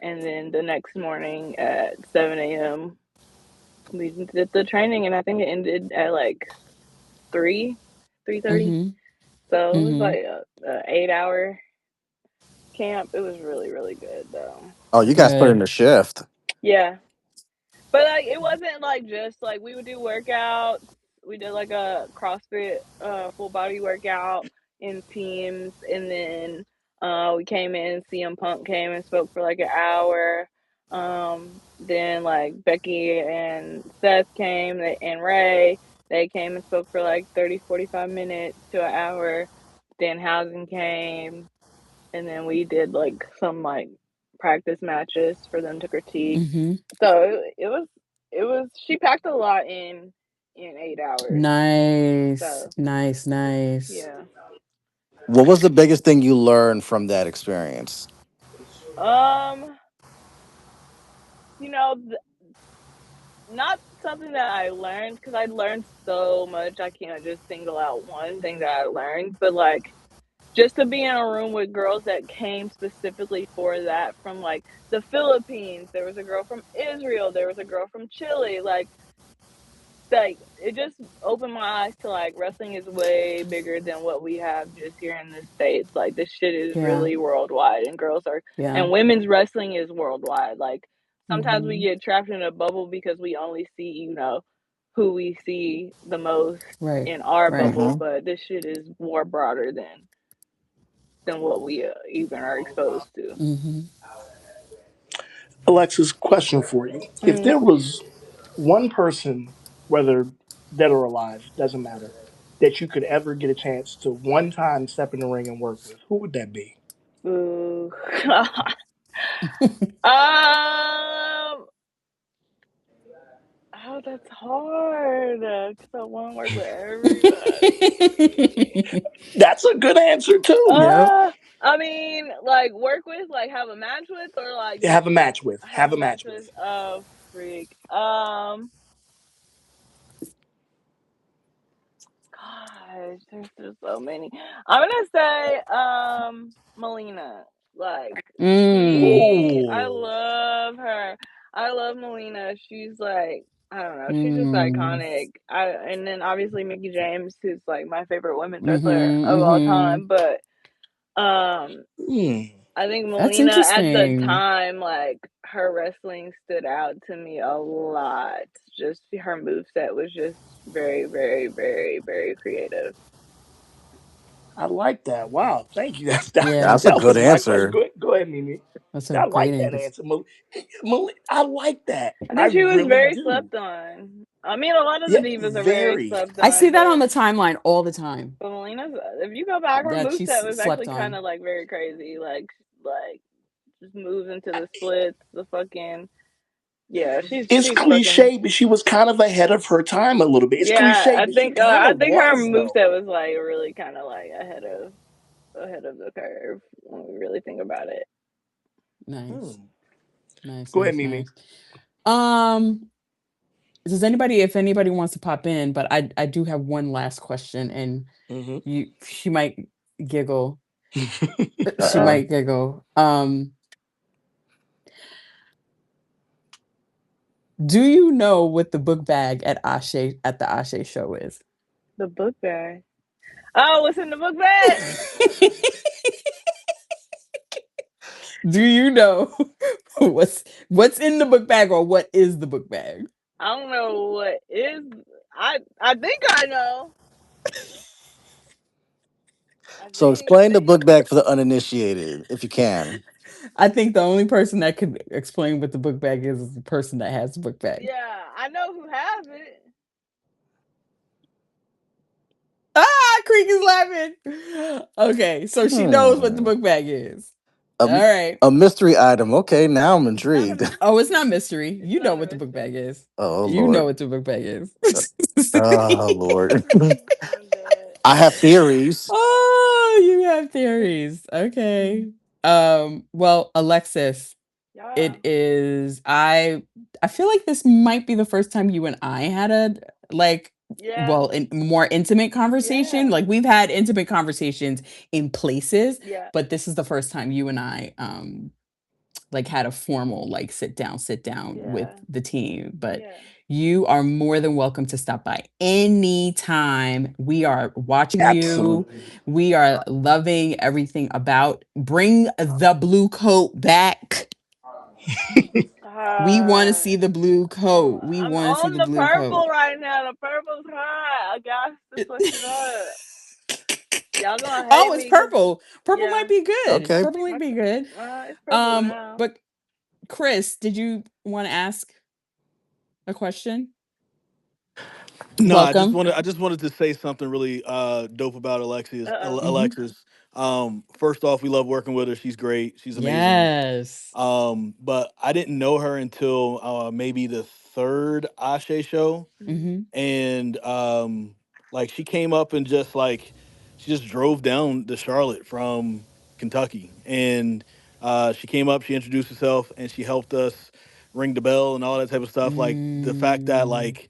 And then the next morning at 7 a.m., we did the training, and I think it ended at like 3:30. Mm-hmm. So it was Mm-hmm. like a 8 hour camp. It was really, really good though. Oh, you guys put in Good. a shift. Yeah. But like it wasn't like just like we would do workouts. We did like a CrossFit full body workout in teams, and then we came in, CM Punk came and spoke for like an hour. Then like Becky and Seth came, and Ray, they came and spoke for like 30, 45 minutes to an hour. Dan Housen came, and then we did like some like practice matches for them to critique. Mm-hmm. So it was she packed a lot in 8 hours. Nice. So Nice. Nice. yeah. What was the biggest thing you learned from that experience? Um, you know, not something that I learned, because I learned so much. I can't just single out one thing that I learned, but like just to be in a room with girls that came specifically for that, from like the Philippines. There was a girl from Israel. There was a girl from Chile. Like it just opened my eyes to like wrestling is way bigger than what we have just here in the States. Like this shit is Yeah. really worldwide, and Yeah. and women's wrestling is worldwide. Like sometimes we Mm-hmm. get trapped in a bubble because we only see, who we see the most Right. in our Right. bubble, Mm-hmm. but this shit is more broader than what we even are exposed to. Mm-hmm. Alexis, question for you. If Mm. there was one person, whether dead or alive, doesn't matter, that you could ever get a chance to one time step in the ring and work with, who would that be? Ooh. um Oh, that's hard. Cause I want to work with everybody. That's a good answer too. Yep. Uh, I mean, like work with, like have a match with, or like just Have a match with. have Have a a match match with. with. Oh, freak. Gosh, there's just so many. I'm gonna say, Melina. Like Mm. I Ooh. love her. I love Melina. She's like, I don't know, she's just Mm. iconic. And then obviously Mickey James, who's like my favorite women's wrestler Mm-hmm. of all Mm-hmm. time. But um, Hmm. I think That's Melina at the interesting. time, like her wrestling stood out to me a lot. Just her moveset was just very, very, very, very creative. I like that. Wow. Thank you. Yeah. That's a That good was my question. answer. Go ahead, Mimi. That's a I great like that answer. answer. I like that. I I think she was really very do. slept on. I mean, a lot of the Yeah, divas are very very. slept I on, see that on but the timeline all the time. Melina's, if you go back, her That moveset she's was slept actually kind on. of like very crazy. Like just moves into the splits, the fucking, yeah. It's She's fucking, cliche, but she was kind of ahead of her time a little bit. It's yeah. cliche, I but she think kind I of think her was though. moveset was like really kind of like ahead of the curve when we really think about it. Nice. Hmm. Nice. Go ahead, Nice. Mimi. Nice. Um, does anybody, if anybody wants to pop in, but I do have one last question, and Mm-hmm. she might giggle. She Uh-uh. might giggle. Do you know what the book bag at the Ashe show is? The book bag. Oh, what's in the book bag? Do you know what's in the book bag, or what is the book bag? I don't know what is. I think I know. I So think. explain the book bag for the uninitiated, if you can. I think the only person that could explain what the book bag is the person that has the book bag. Yeah, I know who has it. Ah, Creek is laughing. Okay, so she knows what the Hmm. book bag is. A, All right. a mystery item. Okay, now I'm It's not a intrigued. Oh, mystery. it's not mystery. It's You know not what a the book mystery. bag is. Oh You know Lord. what the book bag is. Oh Lord. I'm dead. I have theories. Oh, you have theories. Okay. Well, Alexis, Yeah. it is I feel like this might be the first time you and I had a like Yeah. well, in more intimate conversation. Yeah. Like we've had intimate conversations in places, Yeah. but this is the first time you and I like had a formal like sit down with Yeah. the team. But Yeah. you are more than welcome to stop by anytime. We are watching you. Absolutely. We are loving everything about bring the blue coat back. We want to Uh, see the blue coat. We I'm want to see on the the blue coat. purple right now. The purple's hot. I got to switch it up. Y'all gonna hate Oh, it's me because purple. Purple yeah, might be good. Okay. Purple might my be good. it's purple now. But Chris, did you want to ask a question? No, Welcome. I just wanted to say something really dope about Uh Hmm. Alexis. First off, we love working with her. She's great. She's amazing. Yes. But I didn't know her until maybe the third Ashe show, oh. Hmm. and like she came up and just like she just drove down to Charlotte from Kentucky, and she came up, she introduced herself, and she helped us ring the bell and all that type of stuff. Like the fact that Mm, like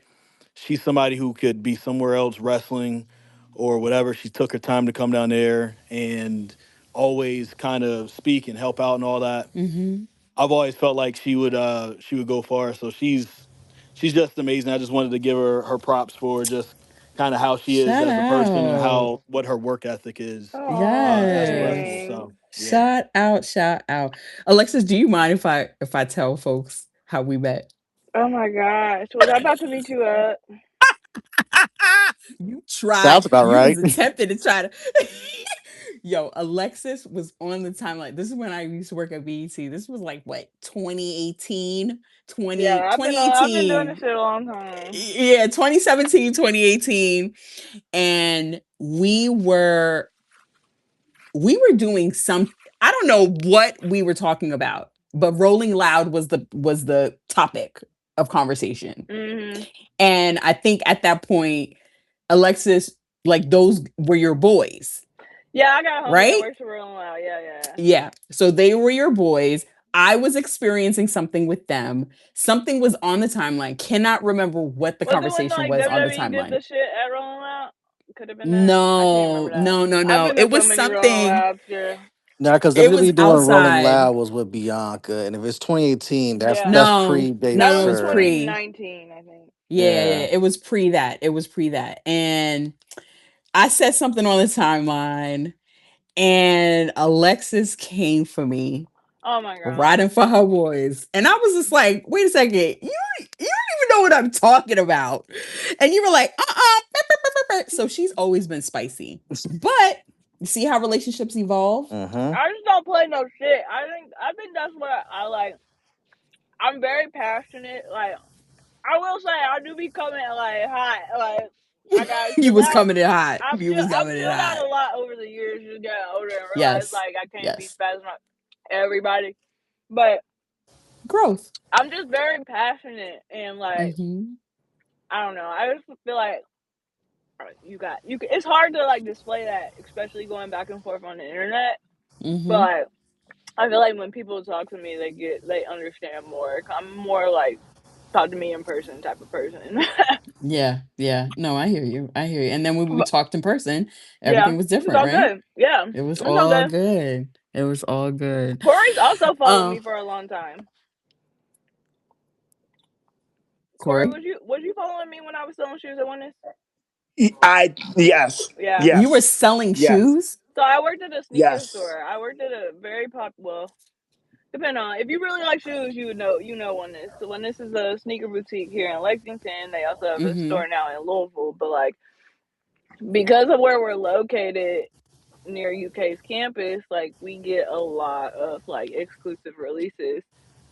she's somebody who could be somewhere else wrestling or whatever. She took her time to come down there and always kind of speak and help out and all that. hmm. I've always felt like she would go far. So she's just amazing. I just wanted to give her her props for just kind of how she is Shout as a person and out. how what her work ethic is Aw, as a wrestler. Yes. So thanks. yeah. Shout out, shout out. Alexis, do you mind if I tell folks how we met? Oh my gosh, was I about to meet you up? You tried. Sounds about You was right. attempting to try to. Yo, Alexis was on the timeline. This is when I used to work at BET. This was like what, 2018, Yeah, I've been doing this 2018. shit a long time. Yeah, 2017, 2018. And we were doing some, I don't know what we were talking about, but Rolling Loud was the topic of conversation. Mhm. And I think at that point, Alexis, like those were your boys, Yeah, I got a homie that right? works for Real Loud. Yeah, yeah. Yeah. So they were your boys. I was experiencing something with them. Something was on the timeline. Cannot remember what the Was it when conversation like was on the WWE did timeline. the shit at Rolling Loud? Could have been that. I can't No, remember that. no, no, I've no. been to It so was many Rolling something. Louds. Yeah. Now, because It was WWE doing Rolling outside. Loud was with Bianca, and if it's 2018, Yeah. that's No, pre That dates no, it was was her. pre. 2019, I think. Yeah, yeah, Yeah. it was pre that. It was pre that. And I said something on the timeline, and Alexis came for me, Oh my riding god. for her boys. And I was just like, wait a second, you don't even know what I'm talking about. And you were like, So she's always been spicy. But you see how relationships evolve? Mm-hmm. I just don't play no shit. I think that's what I like. I'm very passionate. Like I will say, I do be coming like hot. Like I gotta You chill was out. coming in hot. You was I've coming in chilled out hot. a lot over the years. Just getting older and realize Yes. like I can't be Yes. spazzing out everybody. But Growth. I'm just very passionate and like Mm-hmm. I don't know. I just feel like it's hard to like display that, especially going back and forth on the internet. Mm-hmm. But I feel like when people talk to me, they understand more. I'm more like talk to me in person type of person. Yeah, yeah. No, I hear you. I hear you. And then when we But talked in person, yeah, everything was it's different, all right? good. Yeah, It was it's all all good. good. It was all good. Corey's also followed me Um, for a long time. Corey, Corey. was you following me when I was selling shoes at One? I yes, Yeah. You were yes, selling yes, shoes? So I worked at a sneaker yes. store. I worked at a very well, depending on if you really like shoes, you know One. So One is a sneaker boutique here in Lexington. They also have a Mm-hmm. store now in Louisville. But like because of where we're located near UK's campus, like we get a lot of like exclusive releases.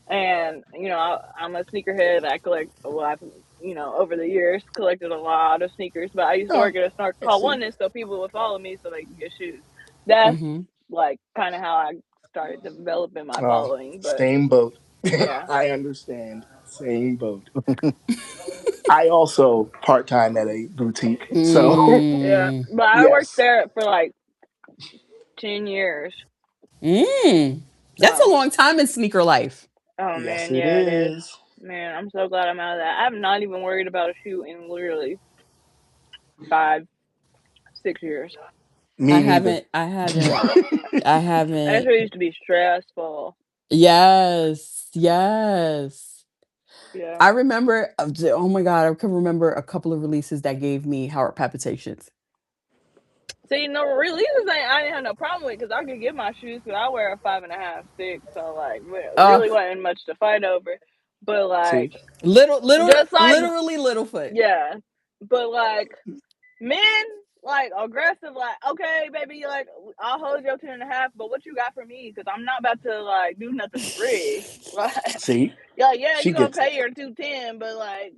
And I'm a sneakerhead. I collect. Well, I've over the years collected a lot of sneakers. But I used to Oh, work at a store I called see. Oneness, so people would follow me so they can get shoes. That's Mm-hmm. like kind of how I started developing my Oh, following. But same boat. yeah, I understand. Same boat. I also part time at a boutique, so yeah. Mm. But I worked yes, there for like 10 years. Mm. That's a So, long time in sneaker life. oh yes, man, it yeah, it is. is. Man, I'm so glad I'm out of that. I'm not even worried about a shoe in literally 5, 6 years. I Me neither. haven't I haven't I That haven't shit used to be stressful. Yes. Yes. Yeah. I remember oh my god, I can remember a couple of releases that gave me heart palpitations. See, no releases I didn't have no problem with because I could get my shoes because I wear a 5.5, 6, so like Uh really wasn't much to fight over. But See, like, little just like literally Littlefoot. yeah, but like men like aggressive, like okay, baby, like I'll hold your 10.5, but what you got for me? Because I'm not about to like do nothing for free. Like, see, yeah, she you gonna gets it. pay your 210, but like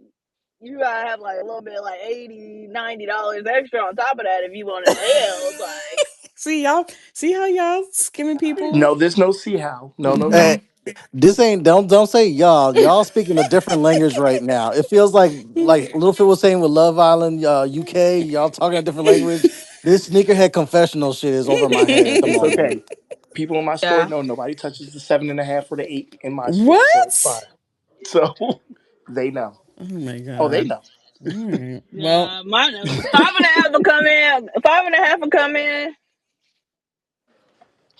you gotta have like a little bit like 80, $90 extra on top of that if you want nails. Like, See y'all, see how y'all skimming people? No, there's no see how. No, no, no. Hey, this ain't don't say y'all. Y'all speaking a different language right now. It feels like Littlefield was saying with Love Island, UK. Y'all talking a different language. This sneakerhead confessional shit is over my head at the It's moment. okay. People in my store Yeah. know nobody touches the 7.5 or the 8 in my store, so it's fine. What? So they know. Oh my Oh, they god. know. All right. Well, yeah, mine 5.5 will come in. 5.5 will come in.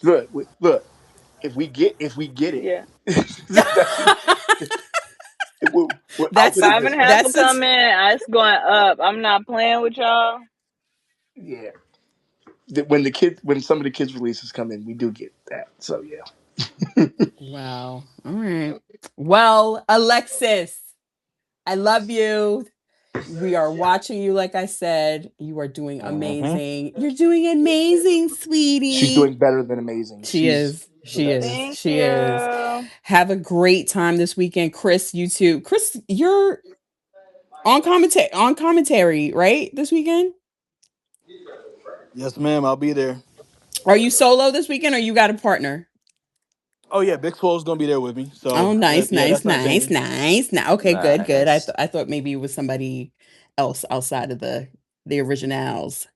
Look, look. If we get it, Yeah, that's I'll that's put it a five this and a way. half will that's a come in. It's going up. I'm not playing with y'all. Yeah, when some of the kids releases come in, we do get that. So yeah. wow. All right. Well, Alexis, I love you. We are watching you, like I said. You are doing Hmm. amazing. You're doing amazing, She's sweetie. doing better than amazing. She She's is. the She best. is. Thank She is. you. Have a great time this weekend. Chris, you too. Chris, you're on commentary, right? This weekend? Yes, ma'am. I'll be there. Are you solo this weekend or you got a partner? Oh yeah, Big Swole's gonna be there with me. Oh, So nice, yeah, nice, that's not nice, changing. nice. Now, okay, good, good. Nice. I thought maybe it was somebody else outside of the originals.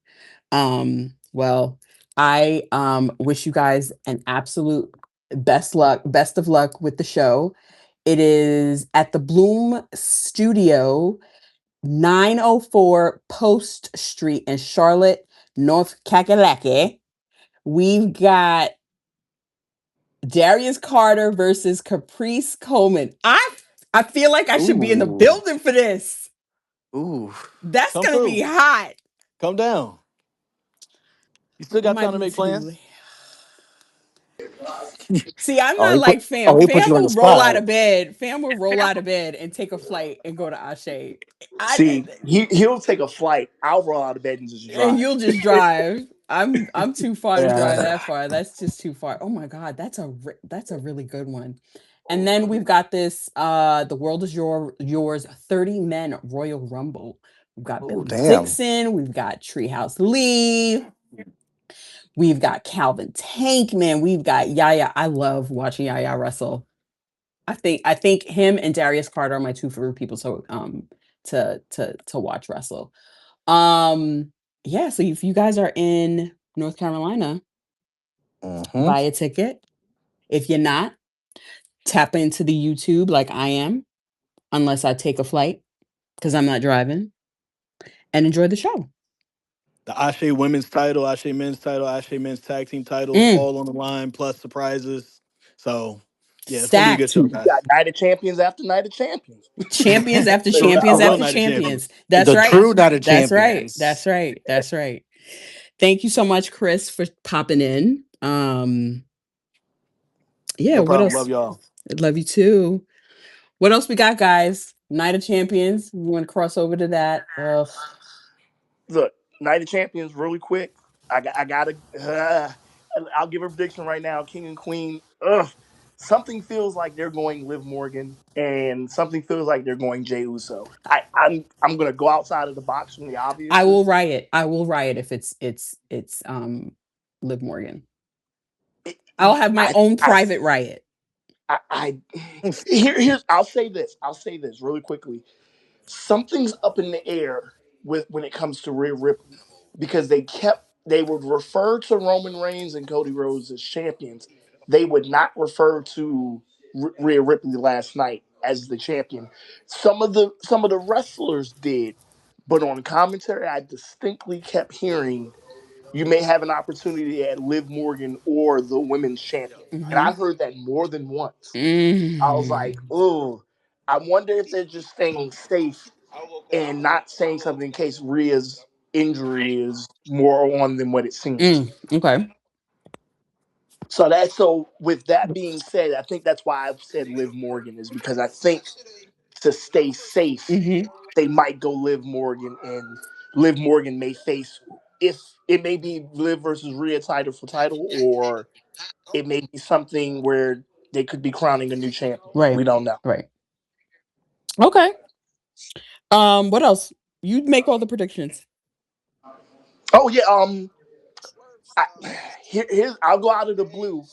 Well, I wish you guys an absolute best of luck with the show. It is at the Bloom Studio, 904 Post Street in Charlotte, North Kakalaki. We've got Darius Carter versus Caprice Coleman. I feel like I should be in the Ooh. building for this. Ooh. That's Come gonna be through. hot. Come down. You still It got might time to be make too plans? late. See, I'm Oh, not like Fam. he put Fam you on the will roll out spot. of bed. Fam will roll out of bed and take a flight and go to Ashe. I See, he'll take a flight. I'll roll out of bed and just and drive. you'll just drive. I'm too far to drive Yeah. that far. That's just too far. Oh my god, that's a really good one. And then we've got this the world is yours 30 men Royal Rumble. We've got Oh, Billy damn. Dixon, we've got Treehouse Lee, we've got Calvin Tankman, we've got Yaya. I love watching Yaya wrestle. I think him and Darius Carter are my two favorite people to watch wrestle. Um, yeah, so if you guys are in North Carolina, Hmm. buy a ticket. If you're not, tap into the YouTube like I am, unless I take a flight because I'm not driving, and enjoy the show. The Ashe women's title, Ashe men's tag team titles, Mm, all on the line, plus surprises. So Yeah, it's gonna be a good Stacked. show, You got guys. Night of Champions after Night of Champions. Champions after So A champions real after night of champions. champions. That's The right. true Night of That's right. Champions. That's right. That's right. Thank you so much, Chris, for popping in. Yeah, No what problem. else? Love y'all. I love you too. What else we got, guys? Night of Champions. We want to cross over to that. Ugh. look, Night of Champions, really quick. I gotta. I'll give a prediction right now. King and Queen. Ugh. Something feels like they're going Liv Morgan, and something feels like they're going Jey Uso. I'm gonna go outside of the box from the I will obviousness. riot. I will riot if it's Liv Morgan. It, I'll have my own I private riot. I here's I'll say this really quickly. Something's up in the air with when it comes to Rhea Ripley because they would refer to Roman Reigns and Cody Rhodes as champions. They would not refer to Rhea Ripley last night as the champion. Some of the wrestlers did, but on commentary, I distinctly kept hearing you may have an opportunity at Liv Morgan or the women's champion, and Hmm. I heard that more than once. I was like, Mm. oh, I wonder if they're just staying safe and not saying something in case Rhea's injury is more on than what it seems. Okay. So with that being said, I think that's why I've said Liv Morgan is because I think to stay safe, Hmm. they might go Liv Morgan and Liv Morgan may face if it may be Liv versus Rhea title for title, or it may be something where they could be crowning a new champion. Right. We don't know. Right. Okay. What else? You make all the predictions. Oh yeah, I, here's I'll go out of the blue.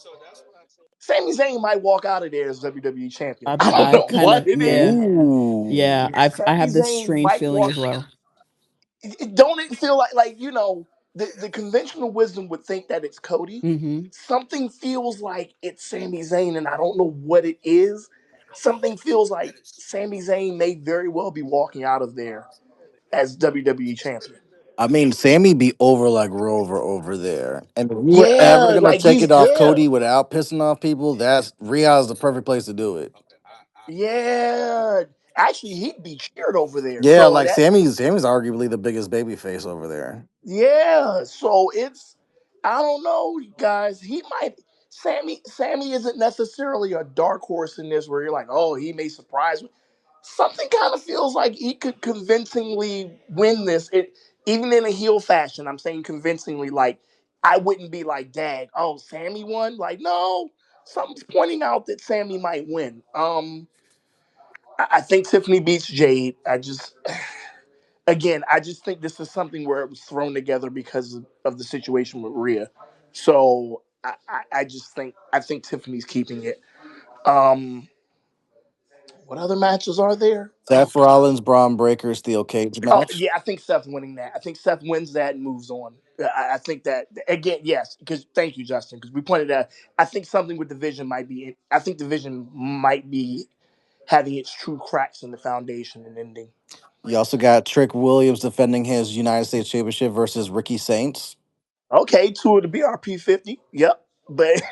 Sami Zayn might walk out of there as WWE champion. I don't I know kind what of, it is. yeah. Ooh. Yeah. Yeah, I Sami have this Zayn strange might feeling walk. as well. Don't it feel like the conventional wisdom would think that it's Cody. Hmm. Something feels like it's Sami Zayn, and I don't know what it is. Something feels like Sami Zayn may very well be walking out of there as WWE champion. I mean, Sammy be over like Rover over there. And if you were ever Yeah, gonna like take he's it off there. Cody without pissing off people, that's Riyadh's the perfect place to do it. Yeah, actually, he'd be cheered over there. Yeah, So like that Sammy's arguably the biggest baby face over there. Yeah, so it's I don't know, guys. He might Sammy isn't necessarily a dark horse in this where you're like, oh, he may surprise me. Something kind of feels like he could convincingly win this. It even in a heel fashion. I'm saying convincingly, like I wouldn't be like, dag, oh, Sammy won. Like, no, something's pointing out that Sammy might win. I think Tiffany beats Jade. I just think this is something where it was thrown together because of the situation with Rhea. So I just think Tiffany's keeping it. Um, what other matches are there? Oh Seth God. Rollins, Braun Breaker, steel cage Oh match. yeah, I think Seth winning that. I think Seth wins that and moves on. I think that again, yes, because thank you, Justin, because we pointed out. I think something with division might be. I think division might be having its true cracks in the foundation and ending. You also got Trick Williams defending his United States Championship versus Ricky Saints. Okay, two of the BRP 50. Yep. But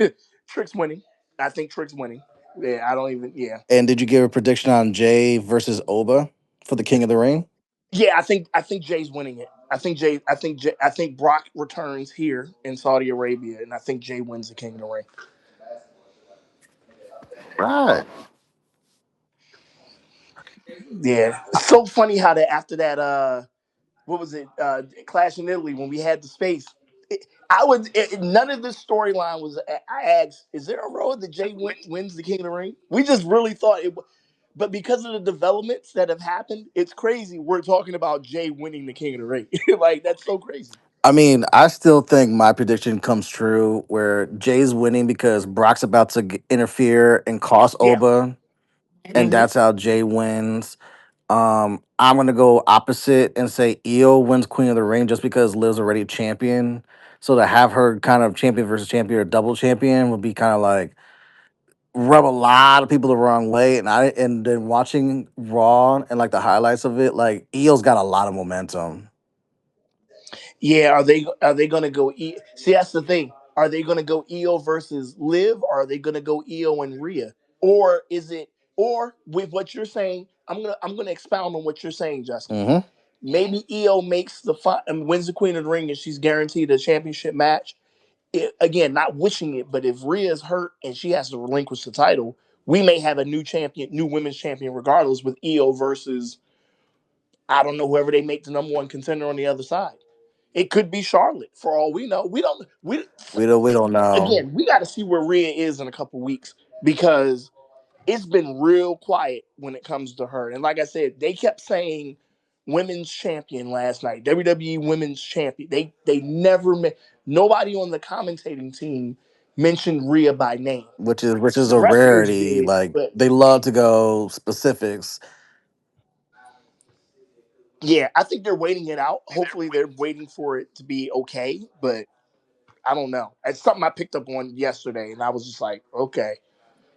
Trick's winning. I think Trick's winning. Yeah, I don't even yeah. And did you give a prediction on Jay versus Oba for the King of the Ring? Yeah, I think Jay's winning it. I think Brock returns here in Saudi Arabia and I think Jay wins the King of the Ring. Right. Yeah. It's so funny how that after that what was it? Clash in Italy when we had the space. None of this storyline was. I asked, is there a road that wins the King of the Ring? We just really thought it, but because of the developments that have happened, it's crazy. We're talking about Jay winning the King of the Ring. Like that's so crazy. I mean, I still think my prediction comes true where Jay's winning because Brock's about to interfere and cost Yeah. Oba, and Hmm. that's how Jay wins. I'm gonna go opposite and say Io wins Queen of the Ring just because Liv's already champion. So to have her kind of champion versus champion or double champion would be kind of like rub a lot of people the wrong way. And then watching Raw and like the highlights of it, like Io's got a lot of momentum. Yeah. Are they gonna go? See, that's the thing. Are they gonna go Io versus Liv? Or are they gonna go Io and Rhea? or is it, or with what you're saying, I'm gonna expound on what you're saying, Justin. Mm-hmm. Maybe Io makes wins the Queen of the Ring and she's guaranteed a championship match. Again, not wishing it, but if Rhea's hurt and she has to relinquish the title, we may have a new champion, new women's champion, regardless, with Io versus, I don't know, whoever they make the number one contender on the other side. It could be Charlotte for all we know. We don't. We We don't know. again, we got to see where Rhea is in a couple weeks because it's been real quiet when it comes to her. And like I said, they kept saying women's champion last night, WWE women's champion. They never met, nobody on the commentating team mentioned Rhea by name. Which is The a wrestlers rarity. did, Like but they love to go specifics. yeah, I think they're waiting it out. Hopefully, they're waiting for it to be okay. But I don't know. It's something I picked up on yesterday, and I was just like, okay,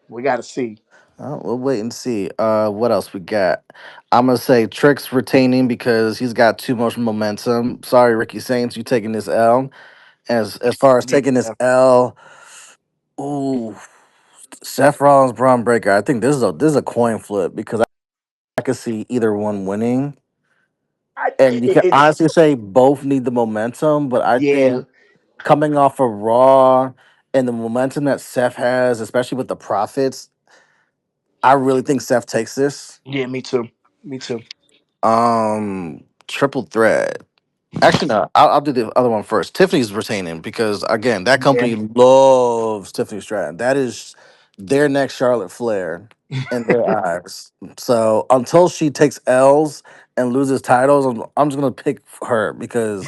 we got to see. We'll wait and see. What else we got? I'm gonna say Trick's retaining because he's got too much momentum. Sorry, Ricky Saints, you taking this L. As far as taking this Yeah, L, ooh, Seth Rollins, Braun Breaker. I think this is a coin flip because I could see either one winning, and you can it's honestly say both need the momentum. But I yeah, think coming off of Raw and the momentum that Seth has, especially with the profits, I really think Seth takes this. yeah. Me too. Me too. Triple threat. Actually, no. I'll do the other one first. Tiffany's retaining because again, that Yeah. company loves Tiffany Stratton. That is their next Charlotte Flair in their eyes. So until she takes L's and loses titles, I'm just gonna pick her because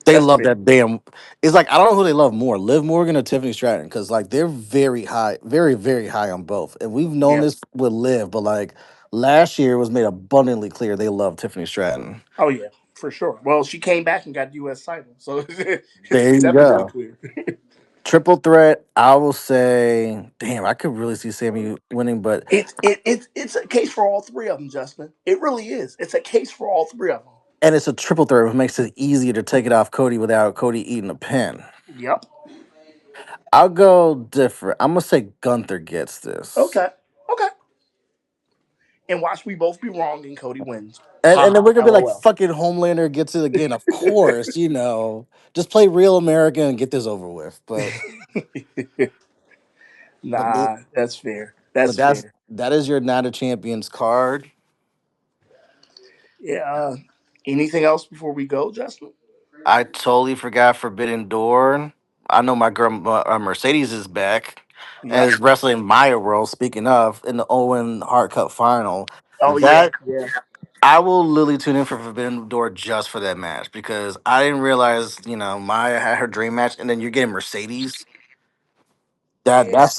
they That's love fair. that damn. It's like I don't know who they love more, Liv Morgan or Tiffany Stratton, because like they're very high, very very high on both, and we've known Yeah. this with Liv, but like last year it was made abundantly clear they love Tiffany Stratton. Oh yeah, for sure. Well, she came back and got U.S. title, so There it's you definitely go. clear. Triple threat, I will say, damn, I could really see Sammy winning, but It's a case for all three of them, Justin. It really is. It's a case for all three of them. and it's a triple threat, which makes it easier to take it off Cody without Cody eating a pin. Yep. I'll go different. I'm gonna say Gunther gets this. Okay. Okay. And watch we both be wrong and Cody wins. And then Haha. we're gonna be like, LOL. fucking Homelander gets it again. Of course, just play real America and get this over with. But th- Nah, that's fair. but That's that's fair. that is your Night of Champions card. Yeah. Anything else before we go, Justin? I totally forgot Forbidden Door. I know my girl Mercedes is back and Yep. is wrestling Maya World. Speaking of, in the Owen Hart Cup final, Oh yeah. that Yeah. I will literally tune in for Forbidden Door just for that match because I didn't realize Maya had her dream match, and then you're getting Mercedes. That Yeah. that's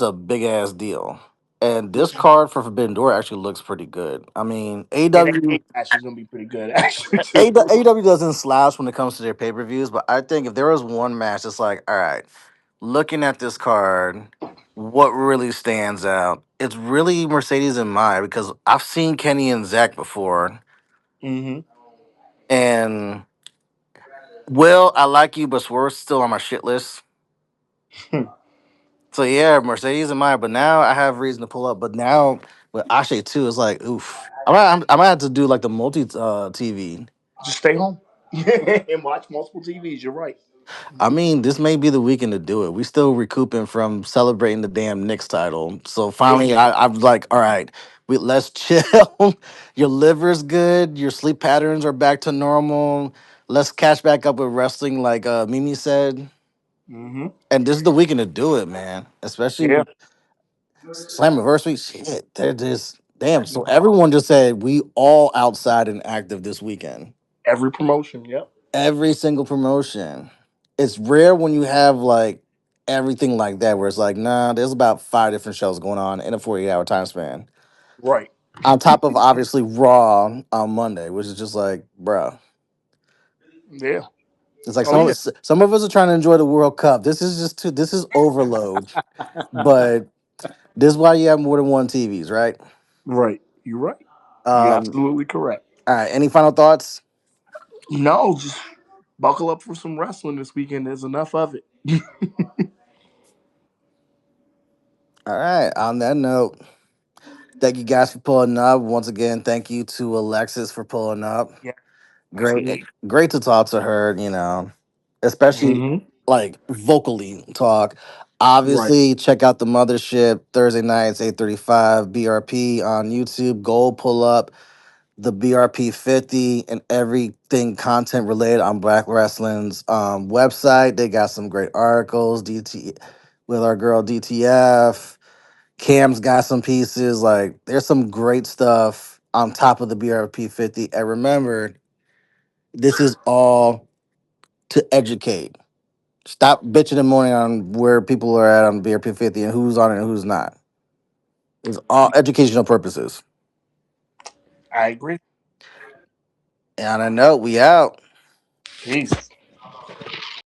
a big ass deal. And this card for Forbidden Door actually looks pretty good. I mean, And that AW cage match is gonna be pretty good, actually, too. AW doesn't slouch when it comes to their pay per views, but I think if there was one match, it's like, all right, looking at this card, what really stands out? It's really Mercedes and Maya because I've seen Kenny and Zach before, Mm-hmm. and Will, I like you, but Swerve's still on my shit list. So yeah, Mercedes and Maya, but now I have reason to pull up. But now with Ashe too, it's like, oof. I might have to do like the multi TV. Just stay home and watch multiple TVs. You're right. I mean, this may be the weekend to do it. We still recouping from celebrating the damn Knicks title. So Yeah. finally, I'm like, all right, let's chill. Your liver's good. Your sleep patterns are back to normal. Let's catch back up with wrestling, like Mimi said. Mm-hmm. And this is the weekend to do it, man. Yeah. Especially Slammiversary. Shit, they're just damn. So everyone just said we all outside and active this weekend. Every promotion. Yep. Every single promotion. It's rare when you have like everything like that, where it's like, nah, there's about five different shows going on in a 48-hour time span. Right. On top of obviously Raw on Monday, which is just like, bruh. Yeah. It's like Oh yeah. some of us are trying to enjoy the World Cup. This is overload. But this is why you have more than one TVs, right? Right. You're right. You're Um, absolutely correct. all right. Any final thoughts? No, just buckle up for some wrestling this weekend. There's enough of it. All right. On that note, thank you guys for pulling up. Once again, thank you to Alexis for pulling up. Yeah, Great, absolutely. great to talk to her. Especially Hmm. like vocally talk. Right. Obviously, check out the mothership Thursday nights 8:35 BRP on YouTube. Go pull up the BRP 50 and everything content related on Black Wrestling's website. They got some great articles. DT with our girl DTF. Cam's got some pieces. Like there's some great stuff on top of the BRP 50. And remember, this is all to educate. Stop bitching and moaning on where people are at on BRP 50 and who's on it and who's not. It's all educational purposes. I agree. And on that note, we out. Peace.